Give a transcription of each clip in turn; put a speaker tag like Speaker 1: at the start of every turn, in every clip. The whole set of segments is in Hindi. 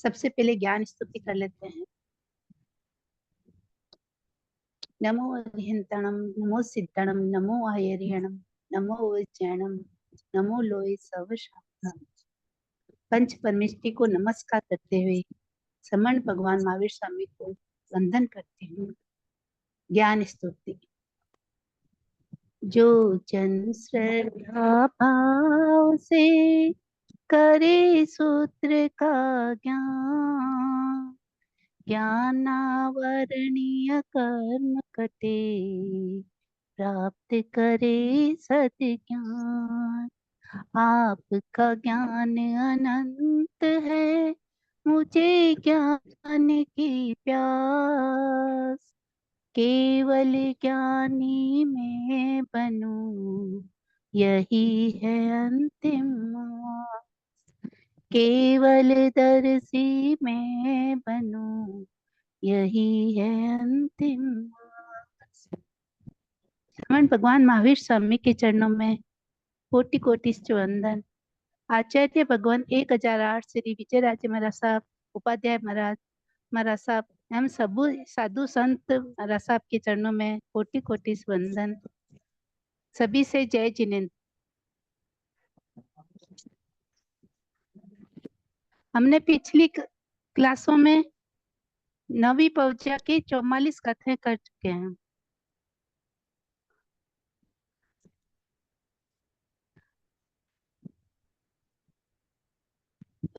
Speaker 1: सबसे पहले ज्ञान स्तुति कर लेते हैं। नमो अरिहंतणम, नमो सिद्धणम, नमो आयरिहणम, नमो उज्जैनम, नमो लोई सर्वशास्त्रम। पंच परमेष्टि को नमस्कार करते हुए समण भगवान महावीर स्वामी को वंदन करती हूँ। ज्ञान स्तुति। जो जन श्रद्धा भाव से करे सूत्र का ज्ञान, ज्ञानावरणीय कर्म कटे, प्राप्त करे सद्ज्ञान। आपका ज्ञान अनंत है, मुझे ज्ञान की प्यास। केवल ज्ञानी मैं बनूं, यही है अंतिम आस। केवल दर्शी मैं बनूं, यही है अंतिम आस। समण भगवान महावीर स्वामी के चरणों में कोटि कोटि वंदन। आचार्य भगवान 1008 श्री विजय राजे महाराज साहब, उपाध्याय महाराज साहब एवं सब साधु संत महाराज साहब के चरणों में कोटि कोटि वंदन। सभी से जय जिनेन्द्र। हमने पिछली क्लासों में नवी पौचा की 44 कथाएं कर चुके हैं।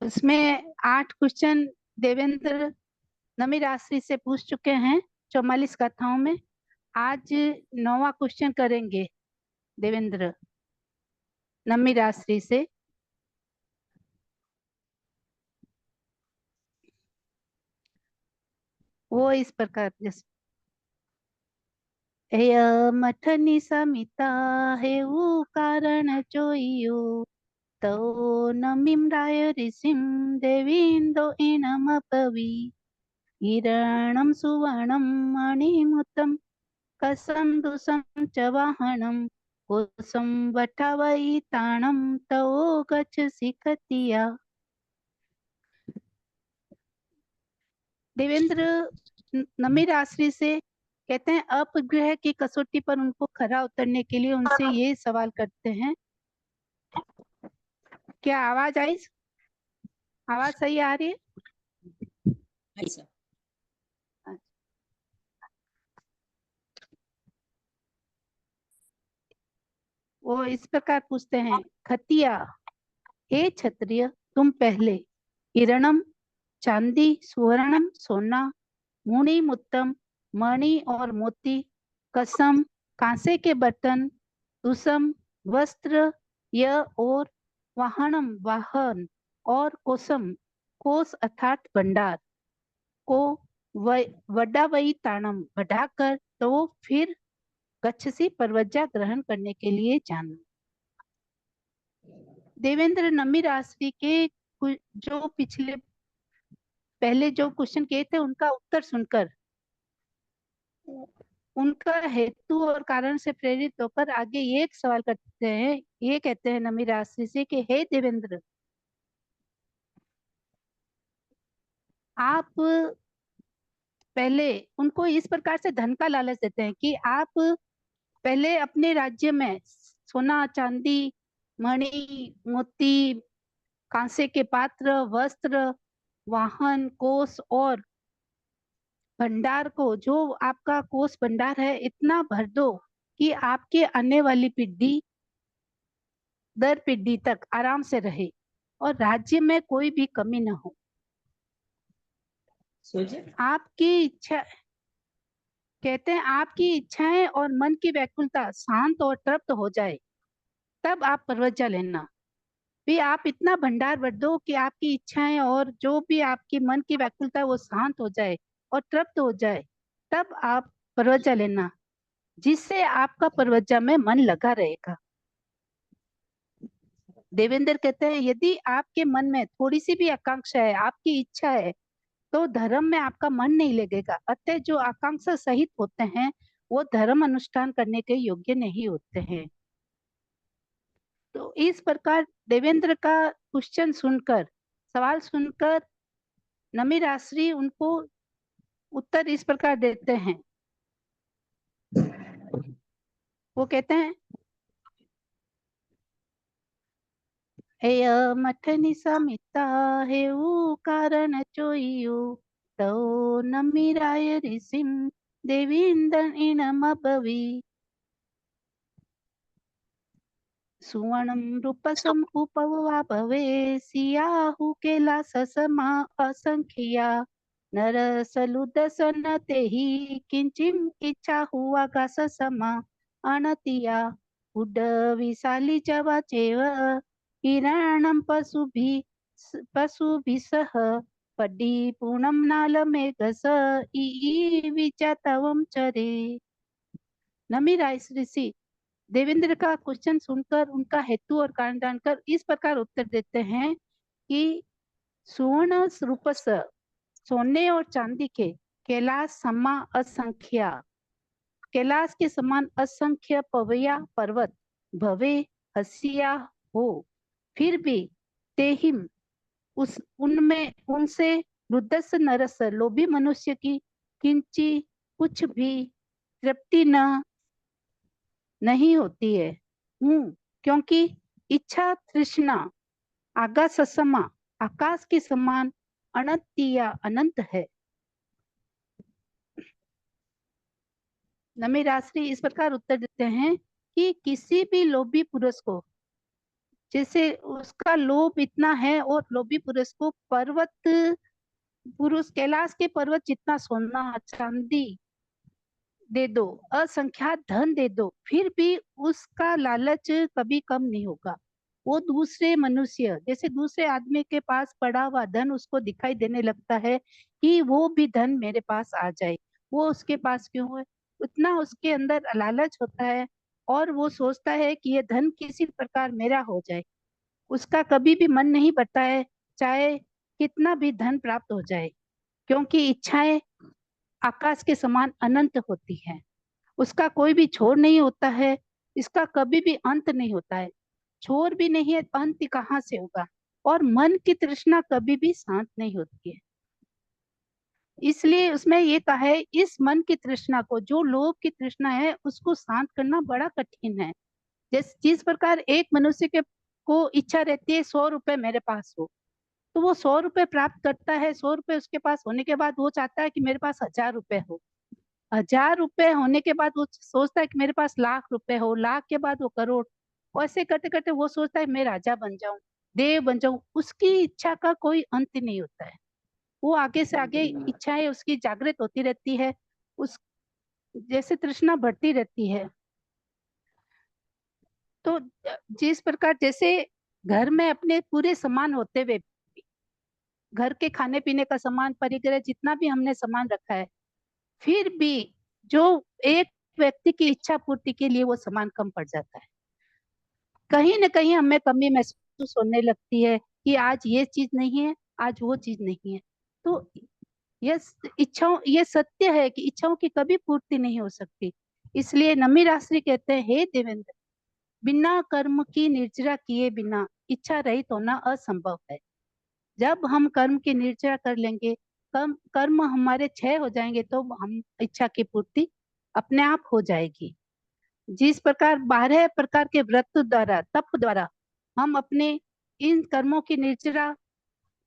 Speaker 1: उसमें 8 क्वेश्चन देवेंद्र नमी राशि से पूछ चुके हैं 44 कथाओं में। आज 9वां क्वेश्चन करेंगे देवेंद्र नमी राशि से। वो इस प्रकार जैसे मठनी समिता है वो कारण चोइयो, तो नमीम राय ऋषिम देवींदो इनम पवी। हिरणम सुवर्णम मणिमुतम कसम दुसम च वाहनम, कोसम वठवई ताणम तो गच्छ सिखतिया। देवेंद्र नमी राशि से कहते हैं अपग्रह की कसौटी पर उनको खरा उतरने के लिए उनसे ये सवाल करते हैं। क्या आवाज आई? आवाज सही आ रही है?
Speaker 2: अच्छा।
Speaker 1: वो इस प्रकार पूछते हैं, खतिया हे क्षत्रिय तुम पहले हिरणम चांदी, सुवर्णम सोना, मुनि मुत्तम मणि और मोती, कसम कांसे के बर्तन, दुसम वस्त्र य और वाहनम वाहन, और कोसम कोस अर्थात भंडार को वडावई ताणम बढ़ाकर तो फिर गच्छसी पर्वजा ग्रहण करने के लिए जाना। देवेंद्र नमी राशि के जो पिछले पहले जो क्वेश्चन किए थे उनका उत्तर सुनकर उनका हेतु और कारण से प्रेरित होकर आगे ये एक सवाल करते हैं। ये कहते हैं नमी राशि से कि हे देवेंद्र, आप पहले उनको इस प्रकार से धन का लालच देते हैं कि आप पहले अपने राज्य में सोना चांदी मणि मोती कांसे के पात्र वस्त्र वाहन कोष और भंडार को, जो आपका कोष भंडार है, इतना भर दो कि आपके आने वाली पीढ़ी दर पीढ़ी तक आराम से रहे और राज्य में कोई भी कमी न हो। आपकी इच्छा कहते हैं आपकी इच्छाएं और मन की व्याकुलता शांत और तृप्त हो जाए तब आप परवज्जा लेना। भी आप इतना भंडार भर दो कि आपकी इच्छाएं और जो भी आपकी मन की व्याकुलता वो शांत हो जाए और तृप्त हो जाए, तब आप परवज्जा लेना, जिससे आपका परवज्जा में मन लगा रहेगा। देवेंद्र कहते हैं यदि आपके मन में थोड़ी सी भी आकांक्षा है, आपकी इच्छा है, तो धर्म में आपका मन नहीं लगेगा। अतः जो आकांक्षा सहित होते हैं वो धर्म अनुष्ठान करने के योग्य नहीं होते हैं। तो इस प्रकार देवेंद्र का क्वेश्चन सुनकर, सवाल सुनकर नमिराश्री उनको उत्तर इस प्रकार देते हैं, वो कहते हैं हेय मठनी समिता हेऊ कारण चोइयो तो नमिराय ऋषिम देवींदन इनमबवी सुवर्णम रूपसम उपवा भवे सियाहु केला ससमा असंख्या नर सलुदसन तेहि किंचिम इच्छा हुआ का ससमा अनतिया उड विशाली जवा चेव हिरणम पशुभि सह पड्डी पूर्णम नाल मेघस ई विचातवम चरे। नमी ऋषि देवेंद्र का क्वेश्चन सुनकर उनका हेतु और कारण जानकर इस प्रकार उत्तर देते हैं कि सुवर्ण रूपस सोने और चांदी के कैलाश समा असंख्या, कैलाश के समान असंख्य पवया पर्वत भवे हसिया हो, फिर भी तेहिम उस उनमें उनसे रुदस नरस लोभी मनुष्य की किंची कुछ भी तृप्ति नहीं होती है। क्योंकि इच्छा तृष्णा आकाश समा आकाश के समान अनंतिया अनंत है। नमिराश्री इस प्रकार उत्तर देते हैं कि किसी भी लोभी पुरुष को, जैसे उसका लोभ इतना है और लोभी पुरुष को पुरुष कैलाश के पर्वत जितना सोना चांदी दे दो, असंख्यात धन दे दो, फिर भी उसका लालच कभी कम नहीं होगा। वो दूसरे मनुष्य जैसे दूसरे आदमी के पास पड़ा हुआ धन उसको दिखाई देने लगता है कि वो भी धन मेरे पास आ जाए, वो उसके पास क्यों है, उतना उसके अंदर लालच होता है और वो सोचता है कि ये धन किसी प्रकार मेरा हो जाए। उसका कभी भी मन नहीं बढ़ता है चाहे कितना भी धन प्राप्त हो जाए, क्योंकि इच्छाएं आकाश के समान अनंत होती है, उसका कोई भी छोर नहीं होता है, इसका कभी भी अंत नहीं होता है, छोर भी नहीं है, अंत कहाँ से होगा, और मन की तृष्णा कभी भी शांत नहीं होती है। इसलिए उसमें ये कहा है इस मन की तृष्णा को, जो लोभ की तृष्णा है उसको शांत करना बड़ा कठिन है। जिस प्रकार एक मनुष्य के को इच्छा रहती है 100 रुपए मेरे पास हो, तो वो 100 रुपए प्राप्त करता है, 100 रुपए उसके पास होने के बाद वो चाहता है कि मेरे पास 1000 रुपए हो, 1000 रुपए होने के बाद वो सोचता है कि मेरे पास लाख रुपए हो, लाख के बाद वो करोड़, ऐसे करते करते वो सोचता है मैं राजा बन जाऊं, देव बन जाऊं, उसकी इच्छा का कोई अंत नहीं होता है। वो आगे से आगे इच्छाएं उसकी जागृत होती रहती है, उस जैसे तृष्णा बढ़ती रहती है। तो जिस प्रकार जैसे घर में अपने पूरे सामान होते हुए, घर के खाने पीने का सामान परिग्रह जितना भी हमने सामान रखा है, फिर भी जो एक व्यक्ति की इच्छा पूर्ति के लिए वो सामान कम पड़ जाता है, कहीं ना कहीं हमें कमी महसूस होने लगती है कि आज ये चीज नहीं है, आज वो चीज नहीं है। तो ये इच्छाओं, ये सत्य है कि इच्छाओं की कभी पूर्ति नहीं हो सकती। इसलिए नमी शास्त्री कहते हैं हे देवेंद्र, बिना कर्म की निर्जरा किए बिना इच्छा रहित होना असंभव है। जब हम कर्म की निर्जरा कर लेंगे, कर्म हमारे क्षय हो जाएंगे, तो हम इच्छा की पूर्ति अपने आप हो जाएगी। जिस प्रकार 12 प्रकार के व्रत द्वारा, तप द्वारा हम अपने इन कर्मों की निर्जरा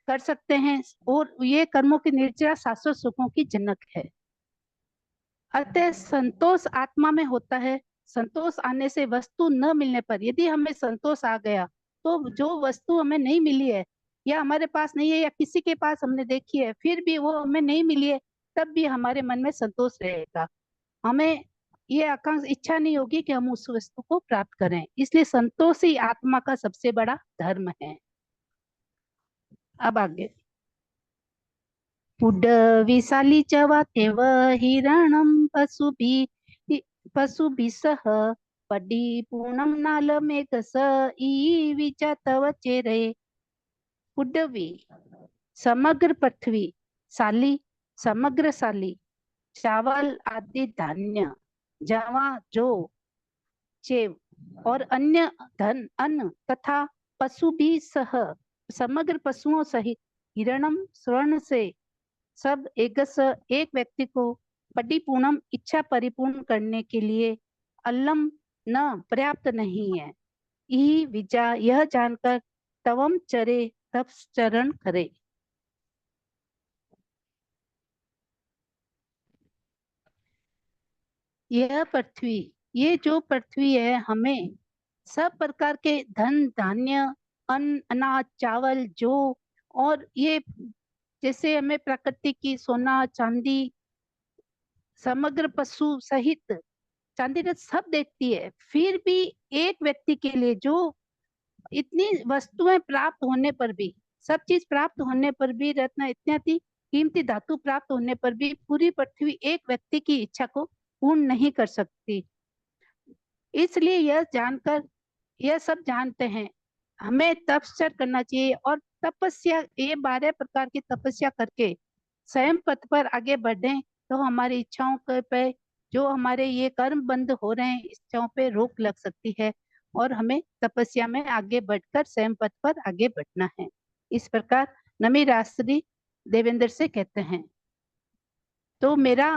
Speaker 1: कर सकते हैं, और ये कर्मों की निर्जरा शाश्वत सुखों की जनक है। अतः संतोष आत्मा में होता है। संतोष आने से वस्तु न मिलने पर यदि हमें संतोष आ गया, तो जो वस्तु हमें नहीं मिली है या हमारे पास नहीं है या किसी के पास हमने देखी है फिर भी वो हमें नहीं मिली है, तब भी हमारे मन में संतोष रहेगा। हमें ये आकांक्षा इच्छा नहीं होगी कि हम उस वस्तु को प्राप्त करें। इसलिए संतोष ही आत्मा का सबसे बड़ा धर्म है। अब आगे, उड विशाली चवा तेव हिरणम पशुभि सह पडी पूर्णम नाल मेघस ई विचा तव चेरे। उडवी समग्र पृथ्वी, साली समग्र साली, चावल आदि धान्य, जवा जो चेव और अन्य धन अन्न तथा पशु भी सह समग्र पशुओं सहित हिरणम स्वर्ण से सब एक व्यक्ति को परिपूर्णम इच्छा परिपूर्ण करने के लिए अल्लम न पर्याप्त नहीं है। ई विजा यह जानकर तवम चरे तप चरण करे। यह पृथ्वी, ये जो पृथ्वी है, हमें सब प्रकार के धन धान्य, अन्न अनाज चावल जो, और ये जैसे हमें प्रकृति की सोना चांदी समग्र पशु सहित चांदी रत्न सब देती है, फिर भी एक व्यक्ति के लिए जो इतनी वस्तुएं प्राप्त होने पर भी, सब चीज प्राप्त होने पर भी, रत्न इत्यादि कीमती धातु प्राप्त होने पर भी पूरी पृथ्वी एक व्यक्ति की इच्छा को पूर्ण नहीं कर सकती। इसलिए यह जानकर, यह सब जानते हैं, हमें तपस्या करना चाहिए, और तपस्या, ये 12 प्रकार की तपस्या करके स्वयं पथ पर आगे बढ़े, तो हमारी इच्छाओं के पे, जो हमारे ये कर्म बंद हो रहे हैं, इच्छाओं पे रोक लग सकती है, और हमें तपस्या में आगे बढ़कर स्वयं पथ पर आगे बढ़ना है। इस प्रकार नमी रात्रि देवेंद्र से कहते हैं। तो मेरा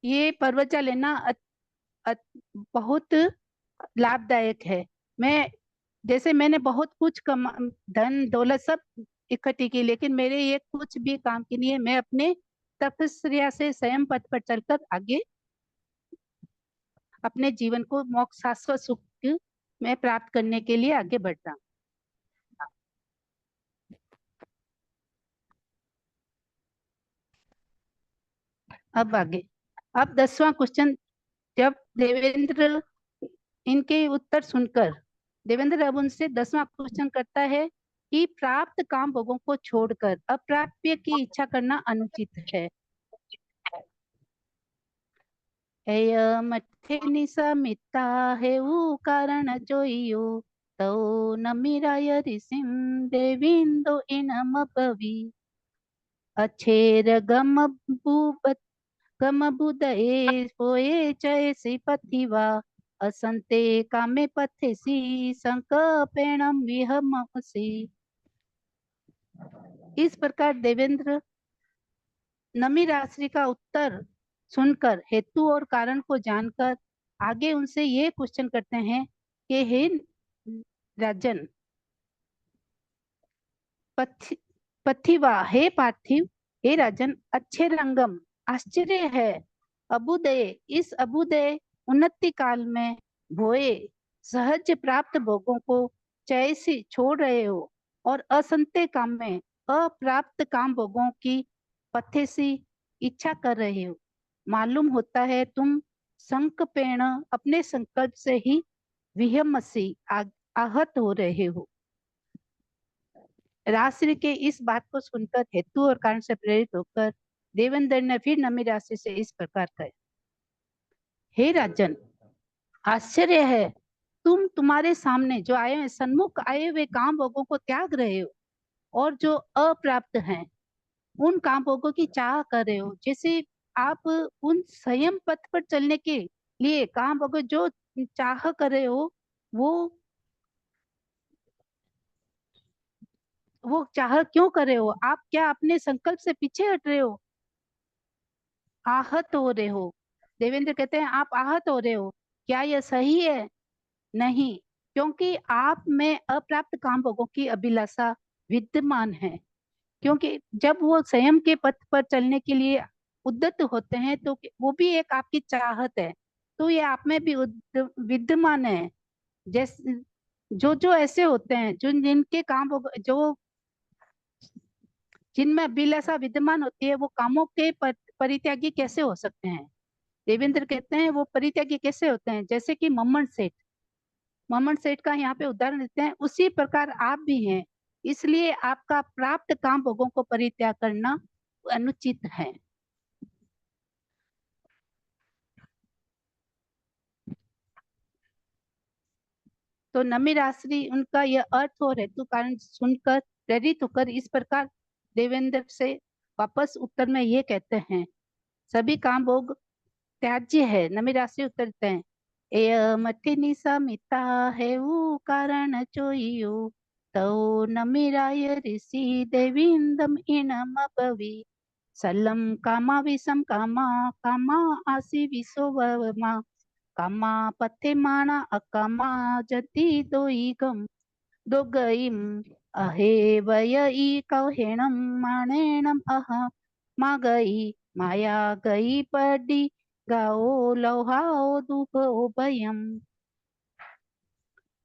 Speaker 1: ये परवचा लेना बहुत लाभदायक है। मैं, जैसे मैंने बहुत कुछ कमा, धन दौलत सब इकट्ठी की, लेकिन मेरे ये कुछ भी काम की नहीं है। मैं अपने तपस्या से स्वयं पथ पर चलकर आगे अपने जीवन को मोक्ष शाश्वत सुख में प्राप्त करने के लिए आगे बढ़ रहा हूँ। अब आगे, अब 10वां क्वेश्चन। जब देवेंद्र इनके उत्तर सुनकर, देवेंद्र अब उनसे 10वां क्वेश्चन करता है कि प्राप्त काम भोगों को छोड़कर अप्राप्य की इच्छा करना अनुचित है। मथे निसमिता है वो कारण जोइयो, तो नमिराय ऋषिम देविंदो इनम पवी, अच्छेर गम बुदये सोए चैसी पथिवा, असंते कामे पथेसी संकपेणम विहमसि। इस प्रकार देवेंद्र नमी राशि का उत्तर सुनकर, हेतु और कारण को जानकर आगे उनसे ये क्वेश्चन करते हैं कि हे राजन, पथिवा, हे पार्थिव, हे राजन, अच्छे रंगम, आश्चर्य है, अभुदय, इस अभुदय उन्नति काल में भोए सहज प्राप्त भोगों को चैसी छोड़ रहे हो, और असंते काम में अप्राप्त काम भोगों की पथेसी इच्छा कर रहे हो। मालूम होता है तुम संकपेण, अपने संकल्प से ही विहमसी, आहत हो रहे हो। राशि के इस बात को सुनकर हेतु और कारण से प्रेरित होकर देवेंद्र ने फिर नमी राशि से इस प्रकार कहा, हे राजन, आश्चर्य है, तुम्हारे सामने जो आए हुए, सन्मुख आए हुए काम भोगों को त्याग रहे हो, और जो अप्राप्त हैं उन काम भोगों की चाह कर रहे हो। जैसे आप उन संयम पथ पर चलने के लिए काम भोगों जो चाह कर रहे हो, वो वो चाह क्यों कर रहे हो? आप क्या अपने संकल्प से पीछे हट रहे हो? आहत हो रहे हो। देवेंद्र कहते हैं आप आहत हो रहे हो, क्या यह सही है? नहीं, क्योंकि आप में अप्राप्त काम भोगों की अभिलाषा विद्यमान है। क्योंकि जब वो संयम के पथ पर चलने के लिए उद्यत होते हैं, तो वो भी एक आपकी चाहत है, तो ये आप में भी विद्यमान है। जैसे जो ऐसे होते हैं, जो जिनके काम जो जिनमें अभिलाषा विद्यमान होती है, वो कामों के परित्यागी कैसे हो सकते हैं? देवेंद्र कहते हैं वो परित्यागी कैसे होते हैं? जैसे कि मम्मन सेठ का यहाँ पे उदाहरण देते हैं, उसी प्रकार आप भी हैं। इसलिए आपका प्राप्त काम भोगों को परित्याग करना अनुचित है। तो नमी राशि उनका यह अर्थ और हेतु कारण सुनकर प्रेरित होकर इस प्रकार देवेंद्र से वापस उत्तर में ये कहते हैं, सभी काम भोग त्याज्य है। नमी राशि उत्तर देते हैं, ए मठिनी समिता है वो कारण चोइयो, तौ नमिराय ऋषि देवीन्दम इनमपवि सल्लं कामा विषम कामा कामा आसि विसोवमा कामा पथ्यमाना अकामा जति दोईगम दोगईम अहे वयई कौहेणम माणेणम अह मा गई माया गई पड़ी गाओ लौहाओ दुहो भयम।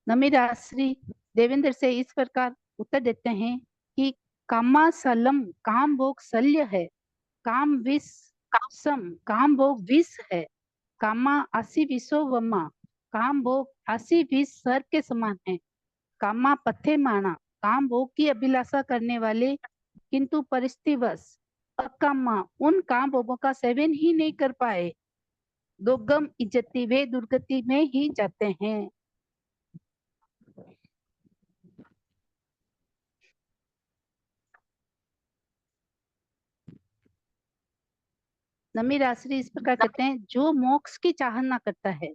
Speaker 1: नमिराश्री देवेंद्र से इस प्रकार उत्तर देते हैं कि कामा सलम काम भोग शल्य है, काम विष सम काम भोग विष है, कामा आसी विषो वमा काम भोग आसी विष सर के समान है, कामा पथे माना काम भोग की अभिलाषा करने वाले किंतु परिस्थितिवश अकामा उन काम भोगों का सेवन ही नहीं कर पाए, दुर्गम इज्जती वे दुर्गति में ही जाते हैं। नमिराश्री इस प्रकार कहते हैं, जो मोक्ष की चाहना करता है,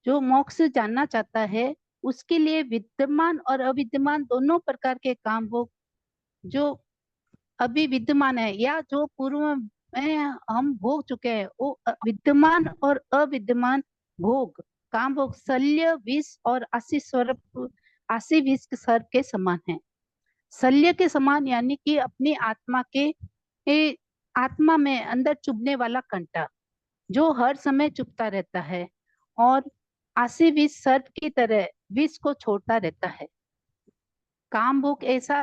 Speaker 1: जो मोक्ष जानना चाहता है, उसके लिए विद्यमान और अविद्यमान दोनों प्रकार के काम भोग जो अभी विद्यमान है या जो पूर्व में हम भोग चुके हैं, वो विद्यमान और अविद्यमान भोग काम भोग शल्य विष और आशी स्वरूप आशी विष सर के समान है। शल्य के समान यानी कि अपनी आत्मा के आत्मा में अंदर चुभने वाला कंटा जो हर समय चुभता रहता है, और आशी विष सर्प की तरह विष को छोड़ता रहता है। काम भोग ऐसा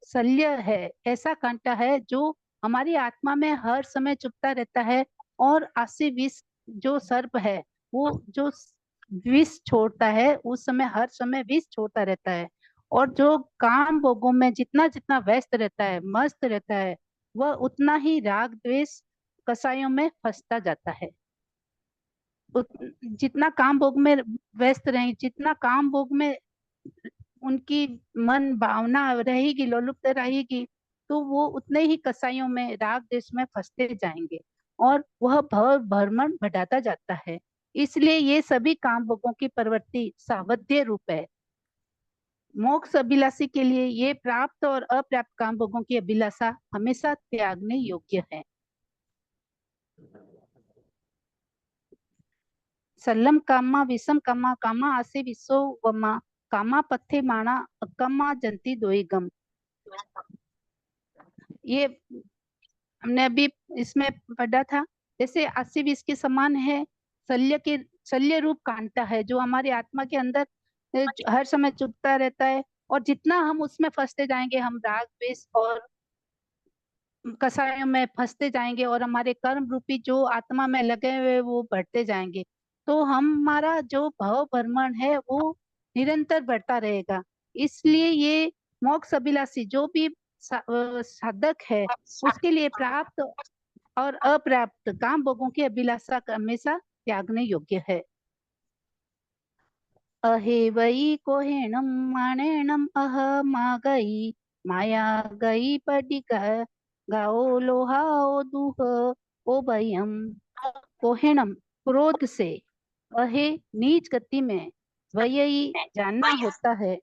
Speaker 1: शल्य है, ऐसा कांटा है जो हमारी आत्मा में हर समय चुभता रहता है, और आशी विष जो सर्प है वो जो विष छोड़ता है उस समय हर समय विष छोड़ता रहता है, और जो काम भोगों में जितना जितना व्यस्त रहता है, मस्त रहता है, वह उतना ही राग द्वेष कसायों में फंसता जाता है। जितना काम भोग में व्यस्त रहे, जितना काम भोग में उनकी मन भावना रहेगी, लोलुप्त रहेगी, तो वो उतने ही कसाईयों में राग देश में फंसते जाएंगे और वह भव भ्रमण बढ़ाता जाता है। इसलिए ये सभी काम भोगों की प्रवृत्ति सावध्य रूप है। मोक्ष अभिलाषी के लिए ये प्राप्त और अप्राप्त काम भोगों की अभिलाषा हमेशा त्यागने योग्य है। सल्लम कामा विषम कामा कामा आसे विसो वमा कामा पथे माना अकमा जंती दोईगम। ये हमने अभी इसमें पढ़ा था, जैसे आशी विष के समान है, शल्य रूप कांटा है जो हमारी आत्मा के अंदर हर समय चुभता रहता है, और जितना हम उसमें फंसते जाएंगे, हम राग द्वेष और कसायों में फंसते जाएंगे, और हमारे कर्म रूपी जो आत्मा में लगे हुए वो बढ़ते जाएंगे, तो हमारा जो भव भ्रमण है वो निरंतर बढ़ता रहेगा। इसलिए ये मोक्ष अभिलाषी जो भी साधक है, उसके लिए प्राप्त और अप्राप्त काम भोगों की अभिलाषा हमेशा त्यागने योग्य है। अहे वही कोहेणम माणेणम अह मा गई माया गई पड़ी गाओ लोहाओ दुह ओ भयम। कोहेणम क्रोध से, अहे नीच गति में, वही जानना होता है,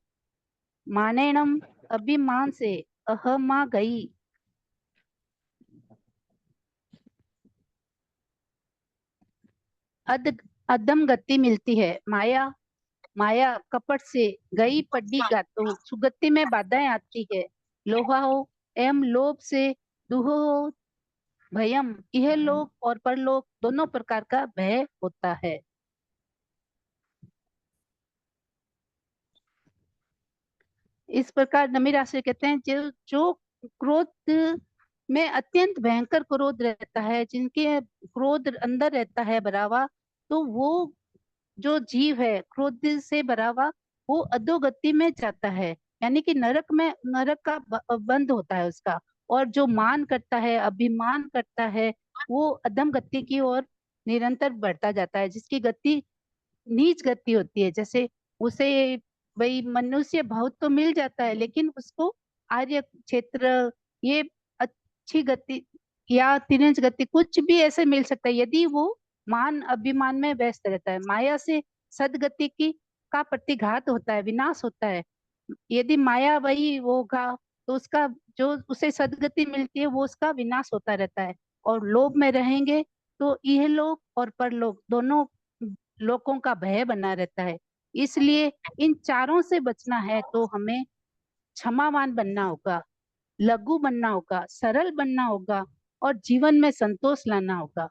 Speaker 1: मानेणम अभिमान से, अह मा गई अधम गति मिलती है, माया कपट से, गई पड्डी गातो सुगति में बाधाएं आती है, लोहा हो एवं लोभ से, दुहो हो भयम यह लोक और परलोक दोनों प्रकार का भय होता है। इस प्रकार नमिराश्री कहते हैं, जो जो क्रोध में अत्यंत भयंकर क्रोध रहता है, जिनके क्रोध अंदर रहता है भरा हुआ, तो वो जो जीव है क्रोध से भरा हुआ वो अधोगति में जाता है, यानी कि नरक का बंद होता है उसका, और जो मान करता है, अभिमान करता है, वो अधम गति की ओर निरंतर बढ़ता जाता है, जिसकी गति नीच गति होती है। जैसे उसे वही मनुष्य भाव तो मिल जाता है, लेकिन उसको आर्य क्षेत्र, ये अच्छी गति या तिरंज गति कुछ भी ऐसे मिल सकता है, यदि वो मान अभिमान में व्यस्त रहता है। माया से सदगति की का प्रतिघात होता है, विनाश होता है। यदि माया वही होगा तो उसका जो उसे सदगति मिलती है वो उसका विनाश होता रहता है। और लोभ में रहेंगे तो यह लोक और परलोक दोनों लोकों का भय बना रहता है। इसलिए इन चारों से बचना है तो हमें क्षमावान बनना होगा, लघु बनना होगा, सरल बनना होगा और जीवन में संतोष लाना होगा।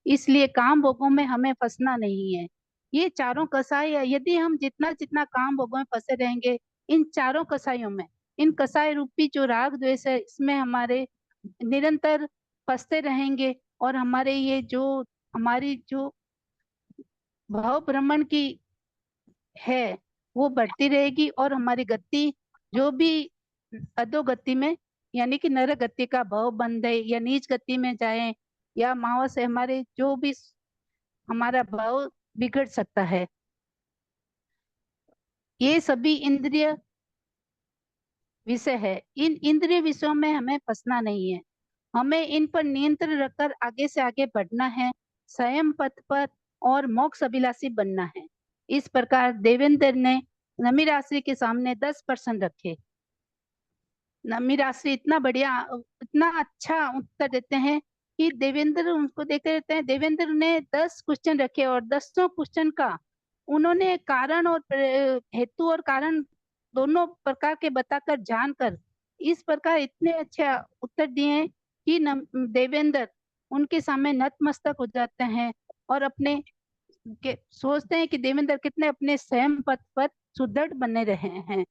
Speaker 1: इसलिए काम भोगों में हमें फंसना नहीं है। ये चारों कसाई है, यदि हम जितना जितना काम भोगों में फंसे रहेंगे, इन चारों कसाइयों में, इन कसाई रूपी जो राग द्वेष है इसमें हमारे निरंतर फंसते रहेंगे और हमारे ये जो हमारी जो भाव भ्रमण की है वो बढ़ती रहेगी और हमारी गति जो भी अधोगति में यानी कि नरक गति का भाव बंध है या नीच गति में जाए या माओ से हमारे जो भी हमारा भाव बिगड़ सकता है। ये सभी इंद्रिय विषय है, इन इंद्रिय विषयों में हमें फंसना नहीं है। हमें इन पर नियंत्रण रखकर आगे से आगे बढ़ना है, स्वयं पथ पर और मोक्ष अभिलाषी बनना है। इस प्रकार देवेंद्र ने नमिराश्री के सामने 10% रखे। नमिराश्री इतना बढ़िया, इतना अच्छा उत्तर देते हैं कि देवेंद्र उनको देखते रहते हैं। देवेंद्र ने 10 क्वेश्चन रखे और 10 क्वेश्चन का उन्होंने कारण और हेतु और कारण दोनों प्रकार के बताकर जानकर इस प्रकार इतने अच्छे उत्तर दिए हैं कि देवेंद्र उनके सामने नतमस्तक हो जाते हैं और अपने सोचते हैं कि देवेंद्र कितने अपने स्वयं पथ पर सुदृढ़ बने रहे हैं।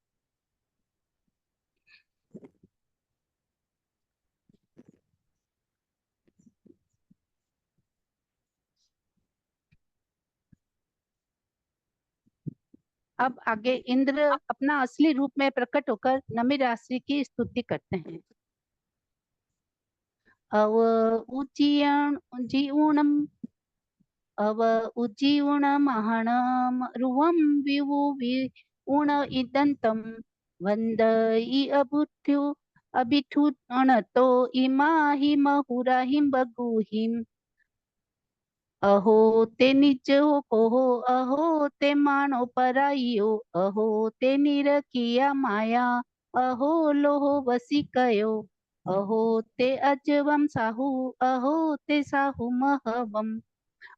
Speaker 1: अब आगे इंद्र अपना असली रूप में प्रकट होकर नमिराश्री की स्तुति करते हैं। अव उज्जीयण जीवनम अव उज्जीवनमहणम रुवम विवु विउण इदंतम वंदई अबुथ्यु अभिथु अणतो इमाहि महुराहिम बगुहिम। अहो ते निज हो कोहो, अहो ते मानो पराइयो, अहो ते निरकिया माया, अहो लोहो वसी कयो, अहो ते अजवम साहू, अहो ते साहू महवम,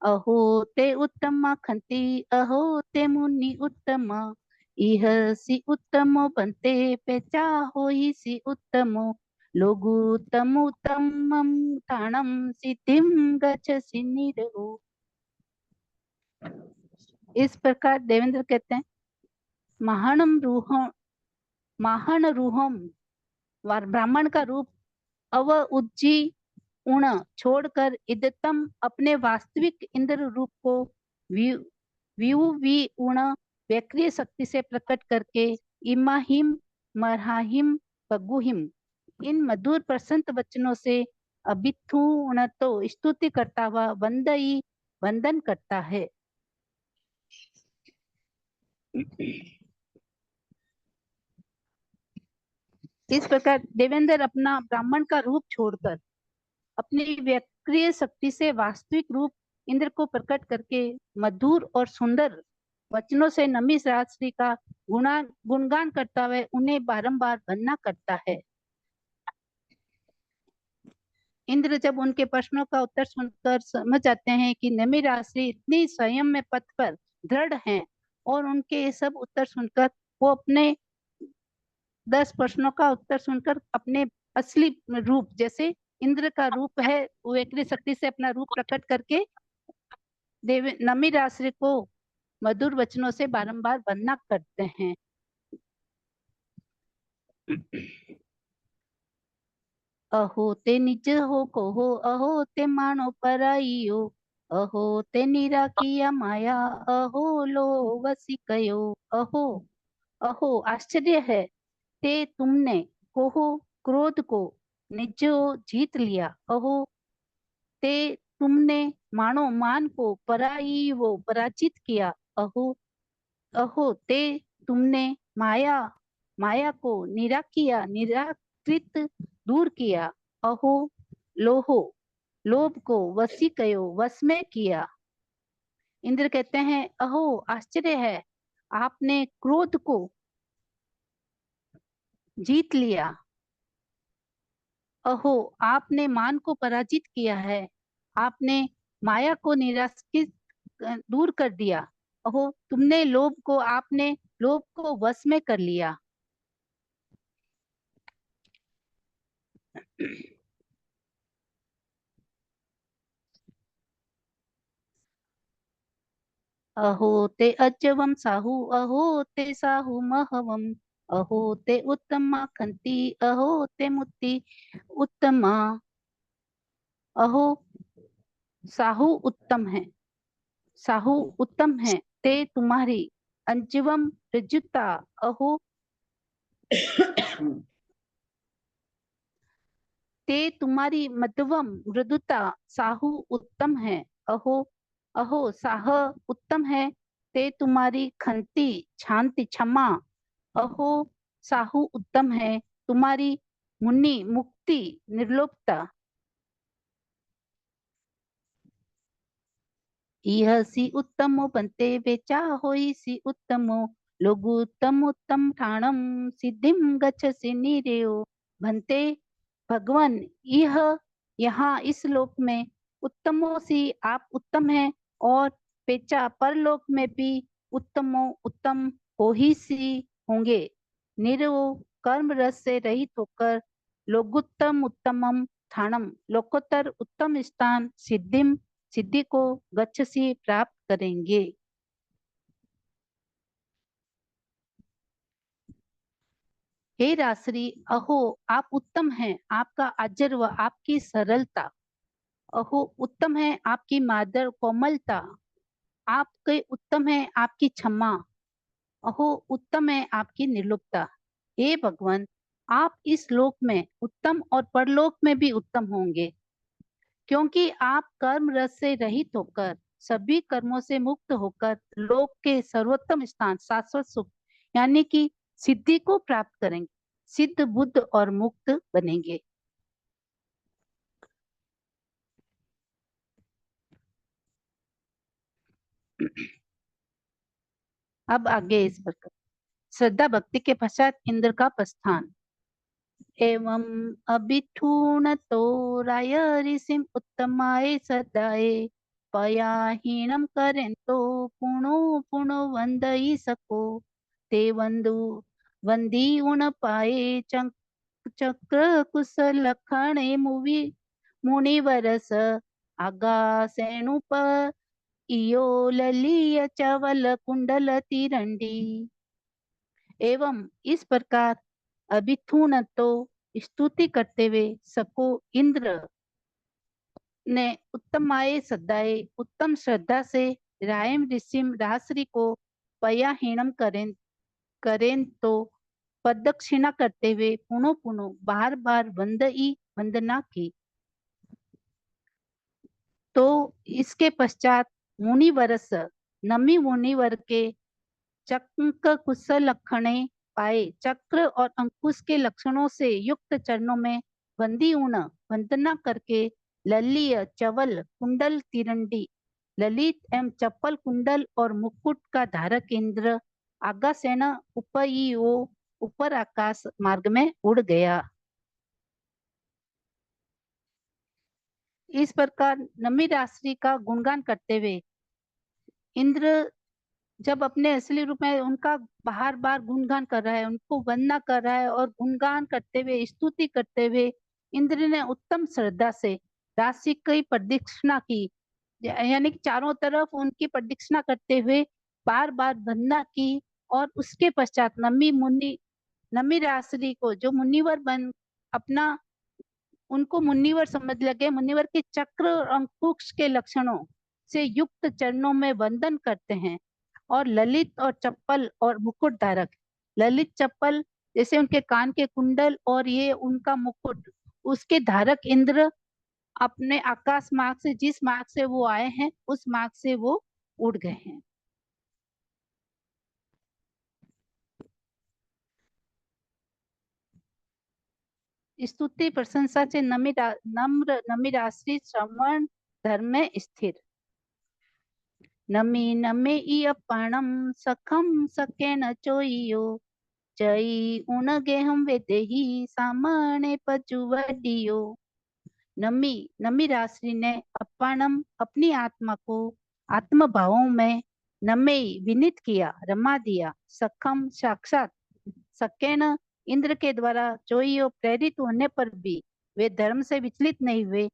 Speaker 1: अहो ते उत्तम खंति, अहो ते मुनि उत्तम, इह सी उत्तमो बनते पेचा हो ही सी उत्तमो, लोगु तमु तमम ताणम सिद्धिम गच्छसि निरहो। इस प्रकार देवेंद्र कहते हैं, महानम रूहम, महान रूहम ब्राह्मण का रूप अव उज्जी उण छोड़कर इदतम अपने वास्तविक इंद्र रूप को व्यू वी उण वैक्रिय शक्ति से प्रकट करके इमाहिम मरहाहिम पगुहिम इन मधुर प्रसन्न वचनों से अभिथुण तो स्तुति करता हुआ वंदई वंदन करता है। इस प्रकार देवेंद्र अपना ब्राह्मण का रूप छोड़कर अपनी व्यक्रिय शक्ति से वास्तविक रूप इंद्र को प्रकट करके मधुर और सुंदर वचनों से नमी शास्त्री का गुणगान करता हुआ उन्हें बारंबार वंदना करता है। इंद्र जब उनके प्रश्नों का उत्तर सुनकर समझ जाते हैं कि नमी राशि इतनी संयम में पथ पर दृढ़ हैं और उनके ये सब उत्तर सुनकर वो अपने 10 प्रश्नों का उत्तर सुनकर अपने असली रूप जैसे इंद्र का रूप है वो वैक्री शक्ति से अपना रूप प्रकट करके देव नमी राशि को मधुर वचनों से बारंबार वंदना करते हैं। अहो ते निज हो कोहो, अहो ते मानो पराइयो, अहो ते निराकिया माया, अहो लो वसी कयो। अहो अहो आश्चर्य है, ते तुमने कोहो क्रोध को निजो जीत लिया, अहो ते तुमने मानो मान को पराई वो पराजित किया, अहो अहो ते तुमने माया माया को निराकिया निराकृत दूर किया, अहो लोहो लोभ को वसी कयो वश में किया। इंद्र कहते हैं अहो आश्चर्य है, आपने क्रोध को जीत लिया। अहो, आपने मान को पराजित किया है। आपने माया को निराशित दूर कर दिया। अहो, तुमने लोभ को वश में कर लिया। अहो ते अजवम साहू, अहो ते साहू महवम, अहो ते उत्तमा खंती, अहो ते मुक्ति उत्तमा। अहो, साहू उत्तम है, साहू उत्तम है। ते तुम्हारी अंजवम रजुता, अहो ते तुम्हारी मध्यम मृदुता, साहू उत्तम है। अहो, अहो साह उत्तम है। ते तुम्हारी खंती शांति क्षमा, अहो साहू उत्तम है। तुम्हारी मुन्नी मुक्ति निर्लोभता। इह सी उत्तमो बनते बेचा होई सी उत्तमो, लोगुत्तम उत्तम ठाणम सिद्धिम गच्छसि निरेयो। बनते भगवान, यह यहाँ इस लोक में उत्तमो सी आप उत्तम है, और पेचा परलोक में भी उत्तमो उत्तम हो ही सी होंगे। निरयो कर्म रस से रहित होकर लोगुत्तम उत्तमम स्थानम लोकोत्तर उत्तम स्थान सिद्धिम सिद्धि को गच्छसि प्राप्त करेंगे। हे रासरी, अहो आप उत्तम हैं, आपका आचर्य आपकी सरलता। अहो उत्तम है आपकी मादर कोमलता। आपके उत्तम है आपकी क्षमा। अहो उत्तम है आपकी निर्लोभता। हे भगवान, आप इस लोक में उत्तम और परलोक में भी उत्तम होंगे, क्योंकि आप कर्म रस से रहित होकर सभी कर्मों से मुक्त होकर लोक के सर्वोत्तम स्थान शाश्वत सुख यानी कि सिद्धि को प्राप्त करेंगे, सिद्ध बुद्ध और मुक्त बनेंगे। अब आगे इस प्रकार श्रद्धा भक्ति के पश्चात इंद्र का प्रस्थान। एवं अभिठूणतो राय ऋषिम उत्तमाय सदाय, पयाहीनम करेंतो पुनो पुनो वंदई सको। ते वंदु वंदी उन पाए चक्र कुशल लखणे मुवि मुनिवरस आगासेणुप इयो ललिय चवल कुंडल तिरंडी। एवं इस प्रकार अभिथुन तो स्तुति करते हुए सको इंद्र ने उत्तमाए सदाए उत्तम श्रद्धा से रायम ऋषिम रासरी को पयाहीनम करें तो प्रदक्षिणा करते हुए पुनो पुनो बार बार वंदना की। तो इसके पश्चात मुनिवरस नमी मुनिवर के चक्र कुशल लक्षणे पाए चक्र और अंकुश के लक्षणों से युक्त चरणों में बंदी ऊण वंदना करके ललिय चवल कुंडल तिरंडी ललित एवं चप्पल कुंडल और मुकुट का धारक इंद्र आगासेन उपईओ ऊपर आकाश मार्ग में उड़ गया। इस प्रकार नमी राशि का गुणगान करते हुए इंद्र जब अपने असली रूप में उनका बार बार गुणगान कर रहा है, उनको वंदना कर रहा है और गुणगान करते हुए स्तुति करते हुए इंद्र ने उत्तम श्रद्धा से राशि की प्रदक्षिणा की, यानी कि चारों तरफ उनकी प्रदक्षिणा करते हुए बार बार वंदना की। और उसके पश्चात नमी राशि को जो मुनिवर बन अपना उनको मुनिवर समझ लगे, मुनिवर के चक्र और अंकुश के लक्षणों से युक्त चरणों में वंदन करते हैं। और ललित और चप्पल और मुकुट धारक, ललित चप्पल जैसे उनके कान के कुंडल और ये उनका मुकुट, उसके धारक इंद्र अपने आकाश मार्ग से जिस मार्ग से वो आए हैं उस मार्ग से वो उड़ गए हैं। स्तुति प्रशंसा से नम्र नम्र राशि श्रवण धर्म में स्थिर। नमी नमे इयपणम सखम सकेन चोइयो जई उन गेहम वेदेही सामने पचुवडियो। नमी नमी राशि ने अपानम अपनी आत्मा को आत्म भावों में नमे विनीत किया, रमा दिया। सखम साक्षात, सकेन इंद्र के द्वारा चोइयो प्रेरित होने पर भी वे धर्म से विचलित नहीं हुए।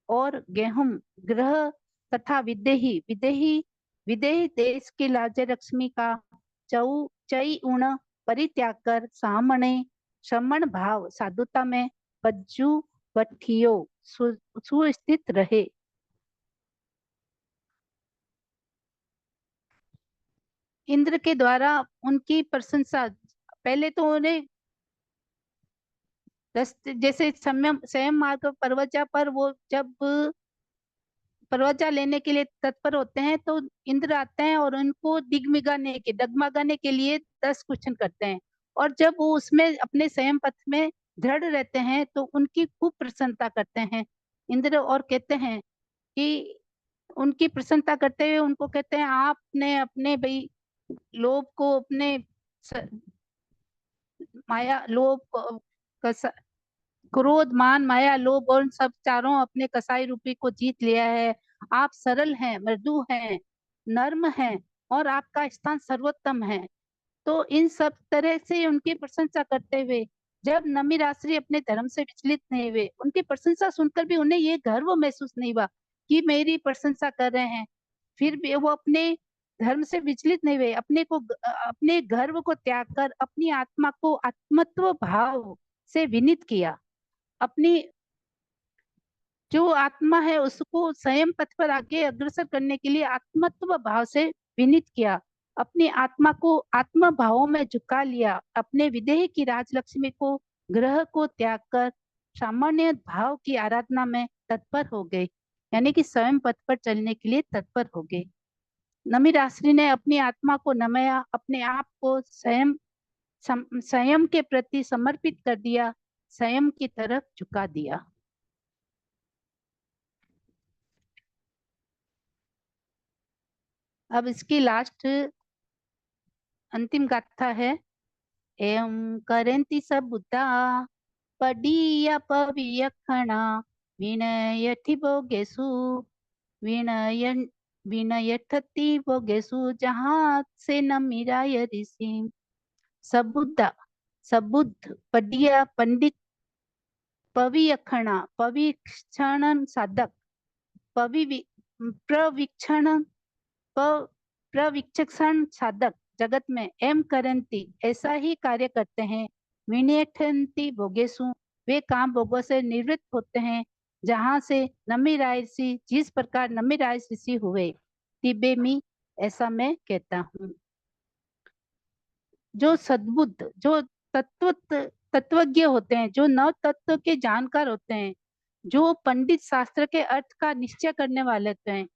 Speaker 1: और गेहूं ग्रह तथा विदेही विदेही विदेही देश की लाज लक्ष्मी का चौ चई उण परित्याग कर सामने श्रमण भाव साधुता में पज्जु वठियो सुस्थित रहे। इंद्र के द्वारा उनकी प्रशंसा, पहले तो उन्हें जैसे संयम संयम मार्ग परवजा पर वो जब परवजा लेने के लिए तत्पर होते हैं तो इंद्र आते हैं और उनको डगमगाने के लिए 10 क्वेश्चन करते हैं। और जब वो उसमें अपने संयम पथ में दृढ़ रहते हैं तो उनकी खूब प्रसन्नता करते हैं इंद्र, और कहते हैं कि उनकी प्रसन्नता करते हुए उनको कहते हैं आपने अपने भाई लोभ को अपने माया लोभ क्रोध मान माया लोभ और सब चारों अपने कसाई रूपी को जीत लिया है। आप सरल हैं, मृदु हैं, नर्म हैं और आपका स्थान सर्वोत्तम है। तो इन सब तरह से उनकी प्रशंसा करते हुए जब नमी रात्रि अपने धर्म से विचलित नहीं हुए, उनकी प्रशंसा सुनकर भी उन्हें ये गर्व महसूस नहीं हुआ कि मेरी प्रशंसा कर रहे हैं। फिर भी वो अपने धर्म से विचलित नहीं हुए, अपने गर्व को त्याग कर अपनी आत्मा को आत्मत्व भाव से विनीत किया। अपनी जो आत्मा है उसको संयम पथ पर आगे अग्रसर करने के लिए आत्मत्व भाव से विनीत किया। अपनी आत्मा को आत्म भावों में झुका लिया। अपने विदेह की राजलक्ष्मी को ग्रह को त्याग कर सामान्य भाव की आराधना में तत्पर हो गए, यानी कि स्वयं पथ पर चलने के लिए तत्पर हो गए। नमी रात्रि ने अपनी आत्मा को नमाया, अपने आप को संयम के प्रति समर्पित कर दिया, संयम की तरफ झुका दिया। अब इसकी लास्ट अंतिम गाथा है। एवं करंती सबुद्धा पडीय पवियखणा विनयति भोगेषु विनय विनयठति भोगेषु जहाँ से न मिराय ऋषि। सबुद्धा सबुद्ध पडिया पंडित पवियखणा पविक्षण साधक प्रविक्षण प्रविचक्षण साधक जगत में एम करंती ऐसा ही कार्य करते हैं। विनयठन्ति भोगेशु वे काम भोगों से निवृत्त होते हैं, जहाँ से नमी राय ऋषि जिस प्रकार नमी राय ऋषि हुए। तिबे मी ऐसा मैं कहता हूँ। जो सद्बुद्ध जो तत्वज्ञ होते हैं, जो नव तत्व के जानकार होते हैं, जो पंडित शास्त्र के अर्थ का निश्चय करने वाले होते हैं,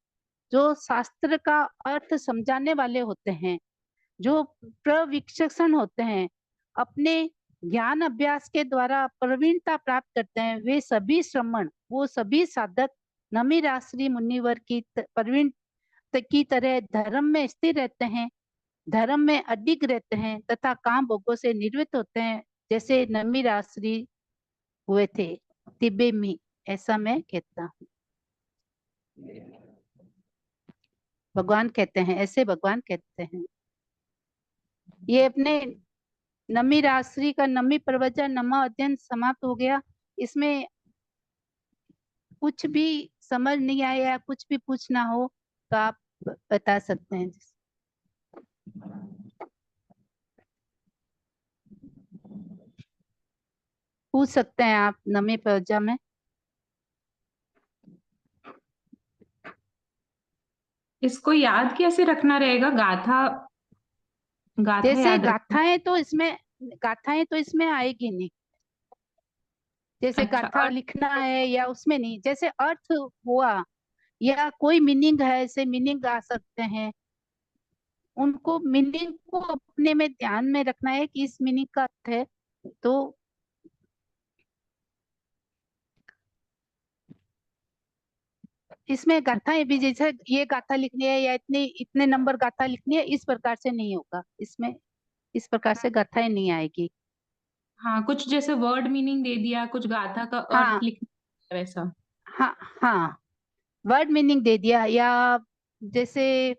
Speaker 1: जो शास्त्र का अर्थ समझाने वाले होते हैं, जो प्रविचक्षण होते हैं, अपने ज्ञान अभ्यास के द्वारा प्रवीणता प्राप्त करते हैं, वे सभी श्रमण वो सभी साधक नमी राशि मुनिवर की प्रवीण की तरह धर्म में स्थिर रहते हैं, धर्म में अडिग रहते हैं तथा काम भोगों से निवृत्त होते हैं, जैसे नमी राशि हुए थे तिब्बे में। ऐसा मैं कहता हूँ। भगवान कहते हैं, ऐसे भगवान कहते हैं। ये अपने नमी राशि का नमी प्रवचन नमा अध्ययन समाप्त हो गया। इसमें कुछ भी समझ नहीं आया या कुछ भी पूछना हो तो आप बता सकते हैं। पूछ सकते हैं आप नमी प्रवचन में।
Speaker 2: इसको याद कैसे रखना रहेगा? गाथा गाथा
Speaker 1: जैसे
Speaker 2: याद रखना।
Speaker 1: गाथाएं तो इसमें आएगी नहीं। जैसे
Speaker 2: अच्छा,
Speaker 1: गाथा
Speaker 2: और
Speaker 1: लिखना है या उसमें नहीं, जैसे अर्थ हुआ या कोई मीनिंग है, ऐसे मीनिंग आ सकते हैं। उनको मीनिंग को अपने में ध्यान में रखना है कि इस मीनिंग का अर्थ है। तो इसमें गाथाएं भी, जैसे ये गाथा लिखनी है या इतने इतने नंबर गाथा लिखनी है, इस प्रकार से नहीं होगा इसमें। इस प्रकार से गाथाएं नहीं आएगी।
Speaker 2: हाँ, कुछ जैसे वर्ड मीनिंग दे दिया, कुछ गाथा का अर्थ
Speaker 1: हाँ,
Speaker 2: लिख दिया, वैसा।
Speaker 1: हाँ, हाँ, वर्ड मीनिंग दे दिया, या जैसे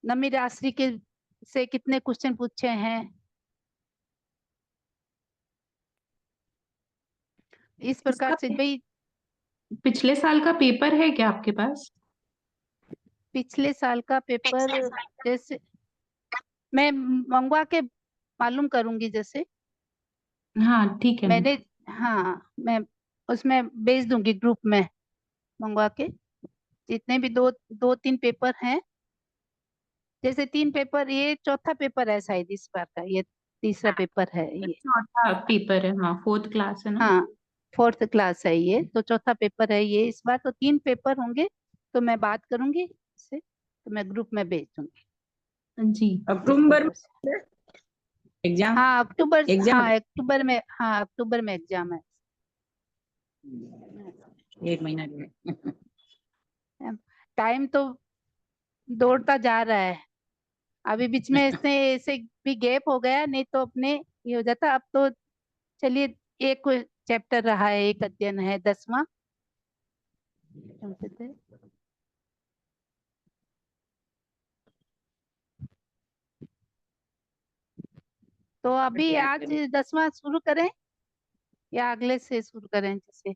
Speaker 1: नमी राशि के से कितने क्वेश्चन पूछे हैं, इस प्रकार
Speaker 2: इसका
Speaker 1: से भाई।
Speaker 2: पिछले साल का पेपर है क्या आपके पास?
Speaker 1: पिछले साल का पेपर, जैसे मैं मंगवा के मालूम करूंगी, जैसे
Speaker 2: हाँ ठीक है मैम।
Speaker 1: मैंने, हाँ, मैं उसमें भेज दूंगी ग्रुप में मंगवा के, जितने भी दो दो तीन पेपर हैं। जैसे तीन पेपर, ये चौथा पेपर है शायद इस बार का, ये तीसरा पेपर है ये।
Speaker 2: चौथा पेपर है, हाँ, फोर्थ क्लास है ना।
Speaker 1: हाँ, फोर्थ क्लास है ये, तो चौथा पेपर है ये इस बार, तो तीन पेपर होंगे। तो मैं बात करूंगी इससे, तो मैं ग्रुप में भेज दूंगी
Speaker 2: जी।
Speaker 1: इस
Speaker 3: अक्टूबर
Speaker 1: प्रकार से।
Speaker 3: में एग्जाम।
Speaker 1: हाँ, अक्टूबर,
Speaker 3: एग्जाम
Speaker 1: हाँ अक्टूबर में, हाँ अक्टूबर में एग्जाम है।
Speaker 3: 1 महीना जो है।
Speaker 1: टाइम तो दौड़ता जा रहा है। अभी बीच में इसने ऐसे भी गैप हो गया, नहीं तो अपने ये हो जाता। अब तो चलिए, एक चैप्टर रहा है, एक अध्ययन है 10वां। तो अभी आज 10वां शुरू करें या अगले से शुरू करें, जैसे।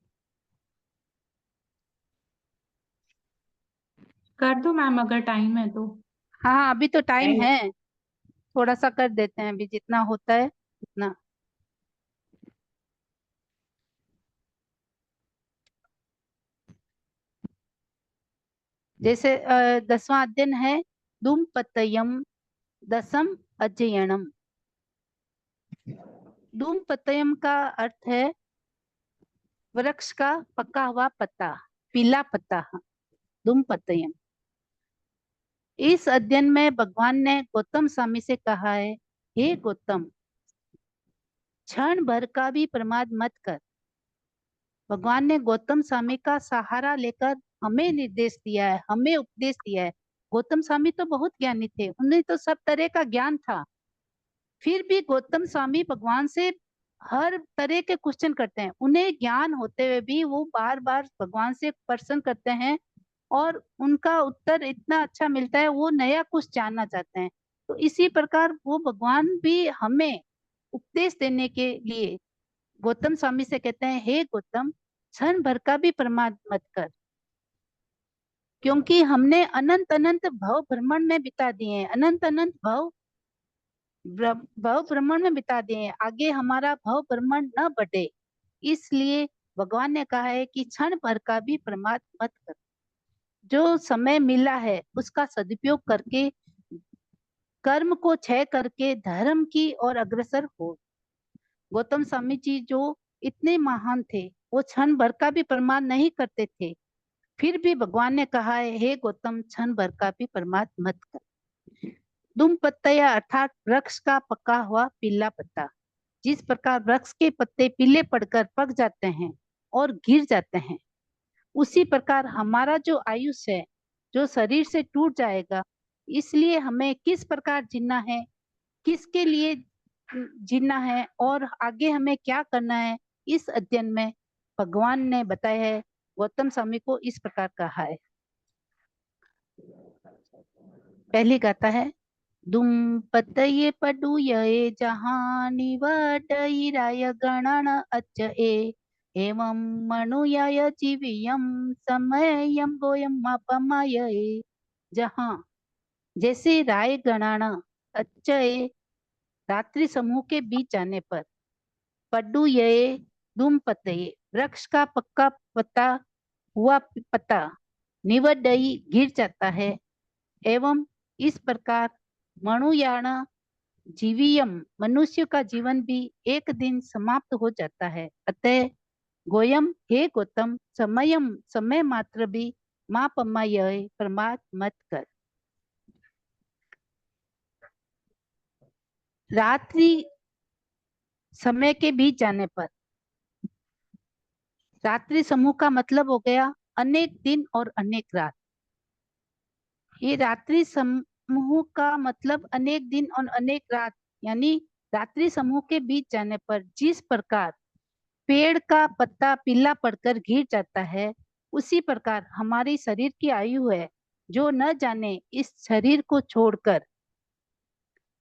Speaker 2: कर दो मैम, अगर टाइम है तो।
Speaker 1: हाँ, हाँ, अभी तो टाइम
Speaker 3: टाइम
Speaker 1: है, थोड़ा सा कर देते हैं, अभी जितना होता है उतना। जैसे 10वां अध्ययन है, धूमपतयम दसम अध्ययनम। धूमपतयम का अर्थ है वृक्ष का पका हुआ पत्ता, पीला पत्ता, धूमपतयम। इस अध्ययन में भगवान ने गौतम स्वामी से कहा है, हे गौतम, क्षण भर का भी प्रमाद मत कर। भगवान ने गौतम स्वामी का सहारा लेकर हमें निर्देश दिया है, हमें उपदेश दिया है। गौतम स्वामी तो बहुत ज्ञानी थे, उन्हें तो सब तरह का ज्ञान था। फिर भी गौतम स्वामी भगवान से हर तरह के क्वेश्चन करते हैं। उन्हें ज्ञान होते हुए भी वो बार बार भगवान से प्रश्न करते हैं, और उनका उत्तर इतना अच्छा मिलता है, वो नया कुछ जानना चाहते हैं। तो इसी प्रकार वो भगवान भी हमें उपदेश देने के लिए गौतम स्वामी से कहते हैं, हे गौतम, क्षण भर का भी प्रमाद मत कर, क्योंकि हमने अनंत अनंत भव भ्रमण में बिता दिए हैं, अनंत अनंत भव भ्रमण में बिता दिए हैं, आगे हमारा भव भ्रमण न बढ़े। इसलिए भगवान ने कहा है कि क्षण भर का भी प्रमाद मत कर। जो समय मिला है उसका सदुपयोग करके, कर्म को क्षय करके धर्म की ओर अग्रसर हो। गौतम स्वामी जी जो इतने महान थे, वो क्षण भर का भी प्रमाद नहीं करते थे। फिर भी भगवान ने कहा है, हे गौतम, क्षण भर का भी प्रमाद मत कर। दुम पत्तया अर्थात वृक्ष का पका हुआ पीला पत्ता। जिस प्रकार वृक्ष के पत्ते पीले पड़कर पक जाते हैं और गिर जाते हैं, उसी प्रकार हमारा जो आयुष्य है, जो शरीर से टूट जाएगा। इसलिए हमें किस प्रकार जीना है, किसके लिए जीना है, और आगे हमें क्या करना है, इस अध्ययन में भगवान ने बताया है। गौतम स्वामी को इस प्रकार कहा है। पहली गाथा है, दुम पतये पडु ये जहाँ निवटई राय गणन अच्चए एवं मनुयाय जीवियम समयम गोयम अपमये। जहाँ, जैसे राय गणाना, अच्चए रात्रि समूह के बीच जाने पर, पड्डू ये धूम पतये वृक्ष का पक्का पत्ता हुआ पत्ता, निवडई गिर जाता है, एवं इस प्रकार मनुयाण जीवियम मनुष्य का जीवन भी एक दिन समाप्त हो जाता है। अतः गोयम, हे गौतम, समयम समय मात्र भी मापमय प्रमाद मत कर। रात्रि समय के बीच जाने पर, रात्रि समूह का मतलब हो गया अनेक दिन और अनेक रात। ये रात्रि समूह का मतलब अनेक दिन और अनेक रात, यानी रात्रि समूह के बीच जाने पर जिस प्रकार पेड़ का पत्ता पीला पड़कर गिर जाता है, उसी प्रकार हमारी शरीर की आयु है जो न जाने इस शरीर को छोड़कर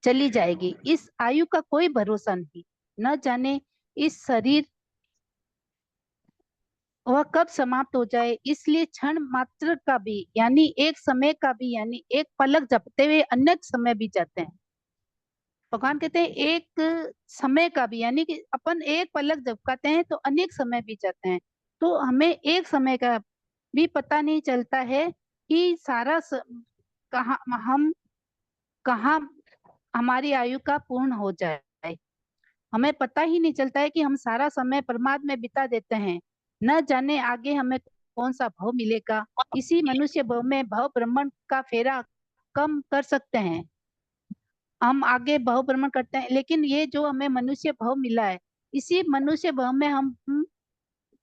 Speaker 1: चली जाएगी। इस आयु का कोई भरोसा नहीं, न जाने इस शरीर वह कब समाप्त हो जाए। इसलिए क्षण मात्र का भी यानी एक समय का भी यानी एक पलक झपकते हुए अनेक समय बीत जाते हैं। भगवान कहते हैं एक समय का भी यानी कि अपन एक पलक झपकाते हैं तो अनेक समय बीत जाते हैं। तो हमें एक समय का भी पता नहीं चलता है कि कहाँ हम कहाँ हमारी आयु का पूर्ण हो जाए। हमें पता ही नहीं चलता है कि हम सारा समय परमात्मा में बिता देते हैं। न जाने आगे हमें कौन सा भव मिलेगा। इसी मनुष्य भव में भव ब्रह्मण का फेरा कम कर सकते हैं। हम आगे भव भ्रमण करते हैं, लेकिन ये जो हमें मनुष्य भव मिला है, इसी मनुष्य भव में हम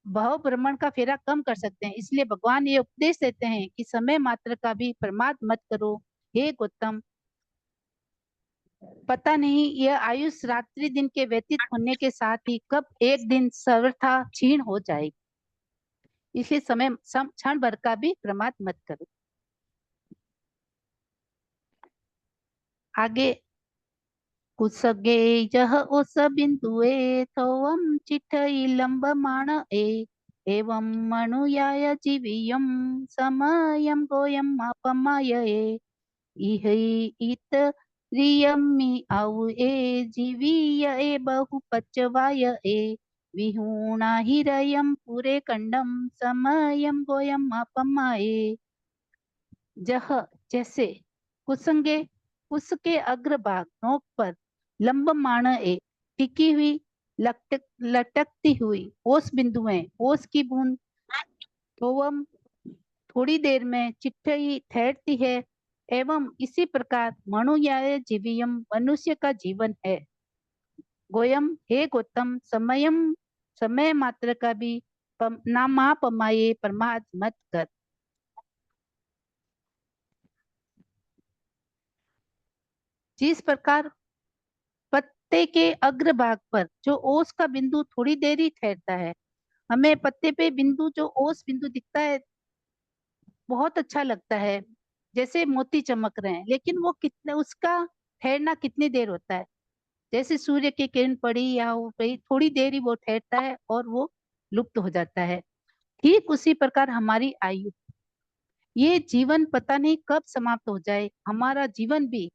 Speaker 1: भव भ्रमण का फेरा कम कर सकते हैं। इसलिए भगवान ये उपदेश देते हैं कि समय मात्र का भी प्रमाद मत करो। हे गौतम, पता नहीं यह आयुष रात्रि दिन के व्यतीत होने के साथ ही कब एक दिन सर्वथा क्षीण हो जाएगी। इसलिए समय क्षण भर का भी प्रमाद मत करो। आगे कुसगे यह ओस बिंदुए थोवम चिठई लंबमाण एवं मनुयाय जीवियम समयम गोयम अपमायये इह इत रियम्मि आउ ए जीवीय ए बहुपचवाय ए विहूणा हिरयम पुरे कंडम समयम गोयम अपमाये। जह जैसे कुसंगे उसके अग्रभाग नोक पर लंबमाण ए टिकी हुई लटकती हुई ओस बिंदुएं, ओस की बूंद थोवम थोड़ी देर में चिट्ठई ठहरती है। एवं इसी प्रकार मनुयाय जीवियम मनुष्य का जीवन है। गोयम हे गौतम, समयम समय मात्र का भी नामा पमाये प्रमाद मत कर। जिस प्रकार पत्ते के अग्रभाग पर जो ओस का बिंदु थोड़ी देर ही ठहरता है, हमें पत्ते पे बिंदु जो ओस बिंदु दिखता है बहुत अच्छा लगता है, जैसे मोती चमक रहे हैं, लेकिन वो कितने उसका ठहरना कितनी देर होता है। जैसे सूर्य की किरण पड़ी या हो गई, थोड़ी देर ही वो ठहरता है और वो लुप्त हो जाता है। ठीक उसी प्रकार हमारी आयु, ये जीवन पता नहीं कब समाप्त हो जाए। हमारा जीवन भी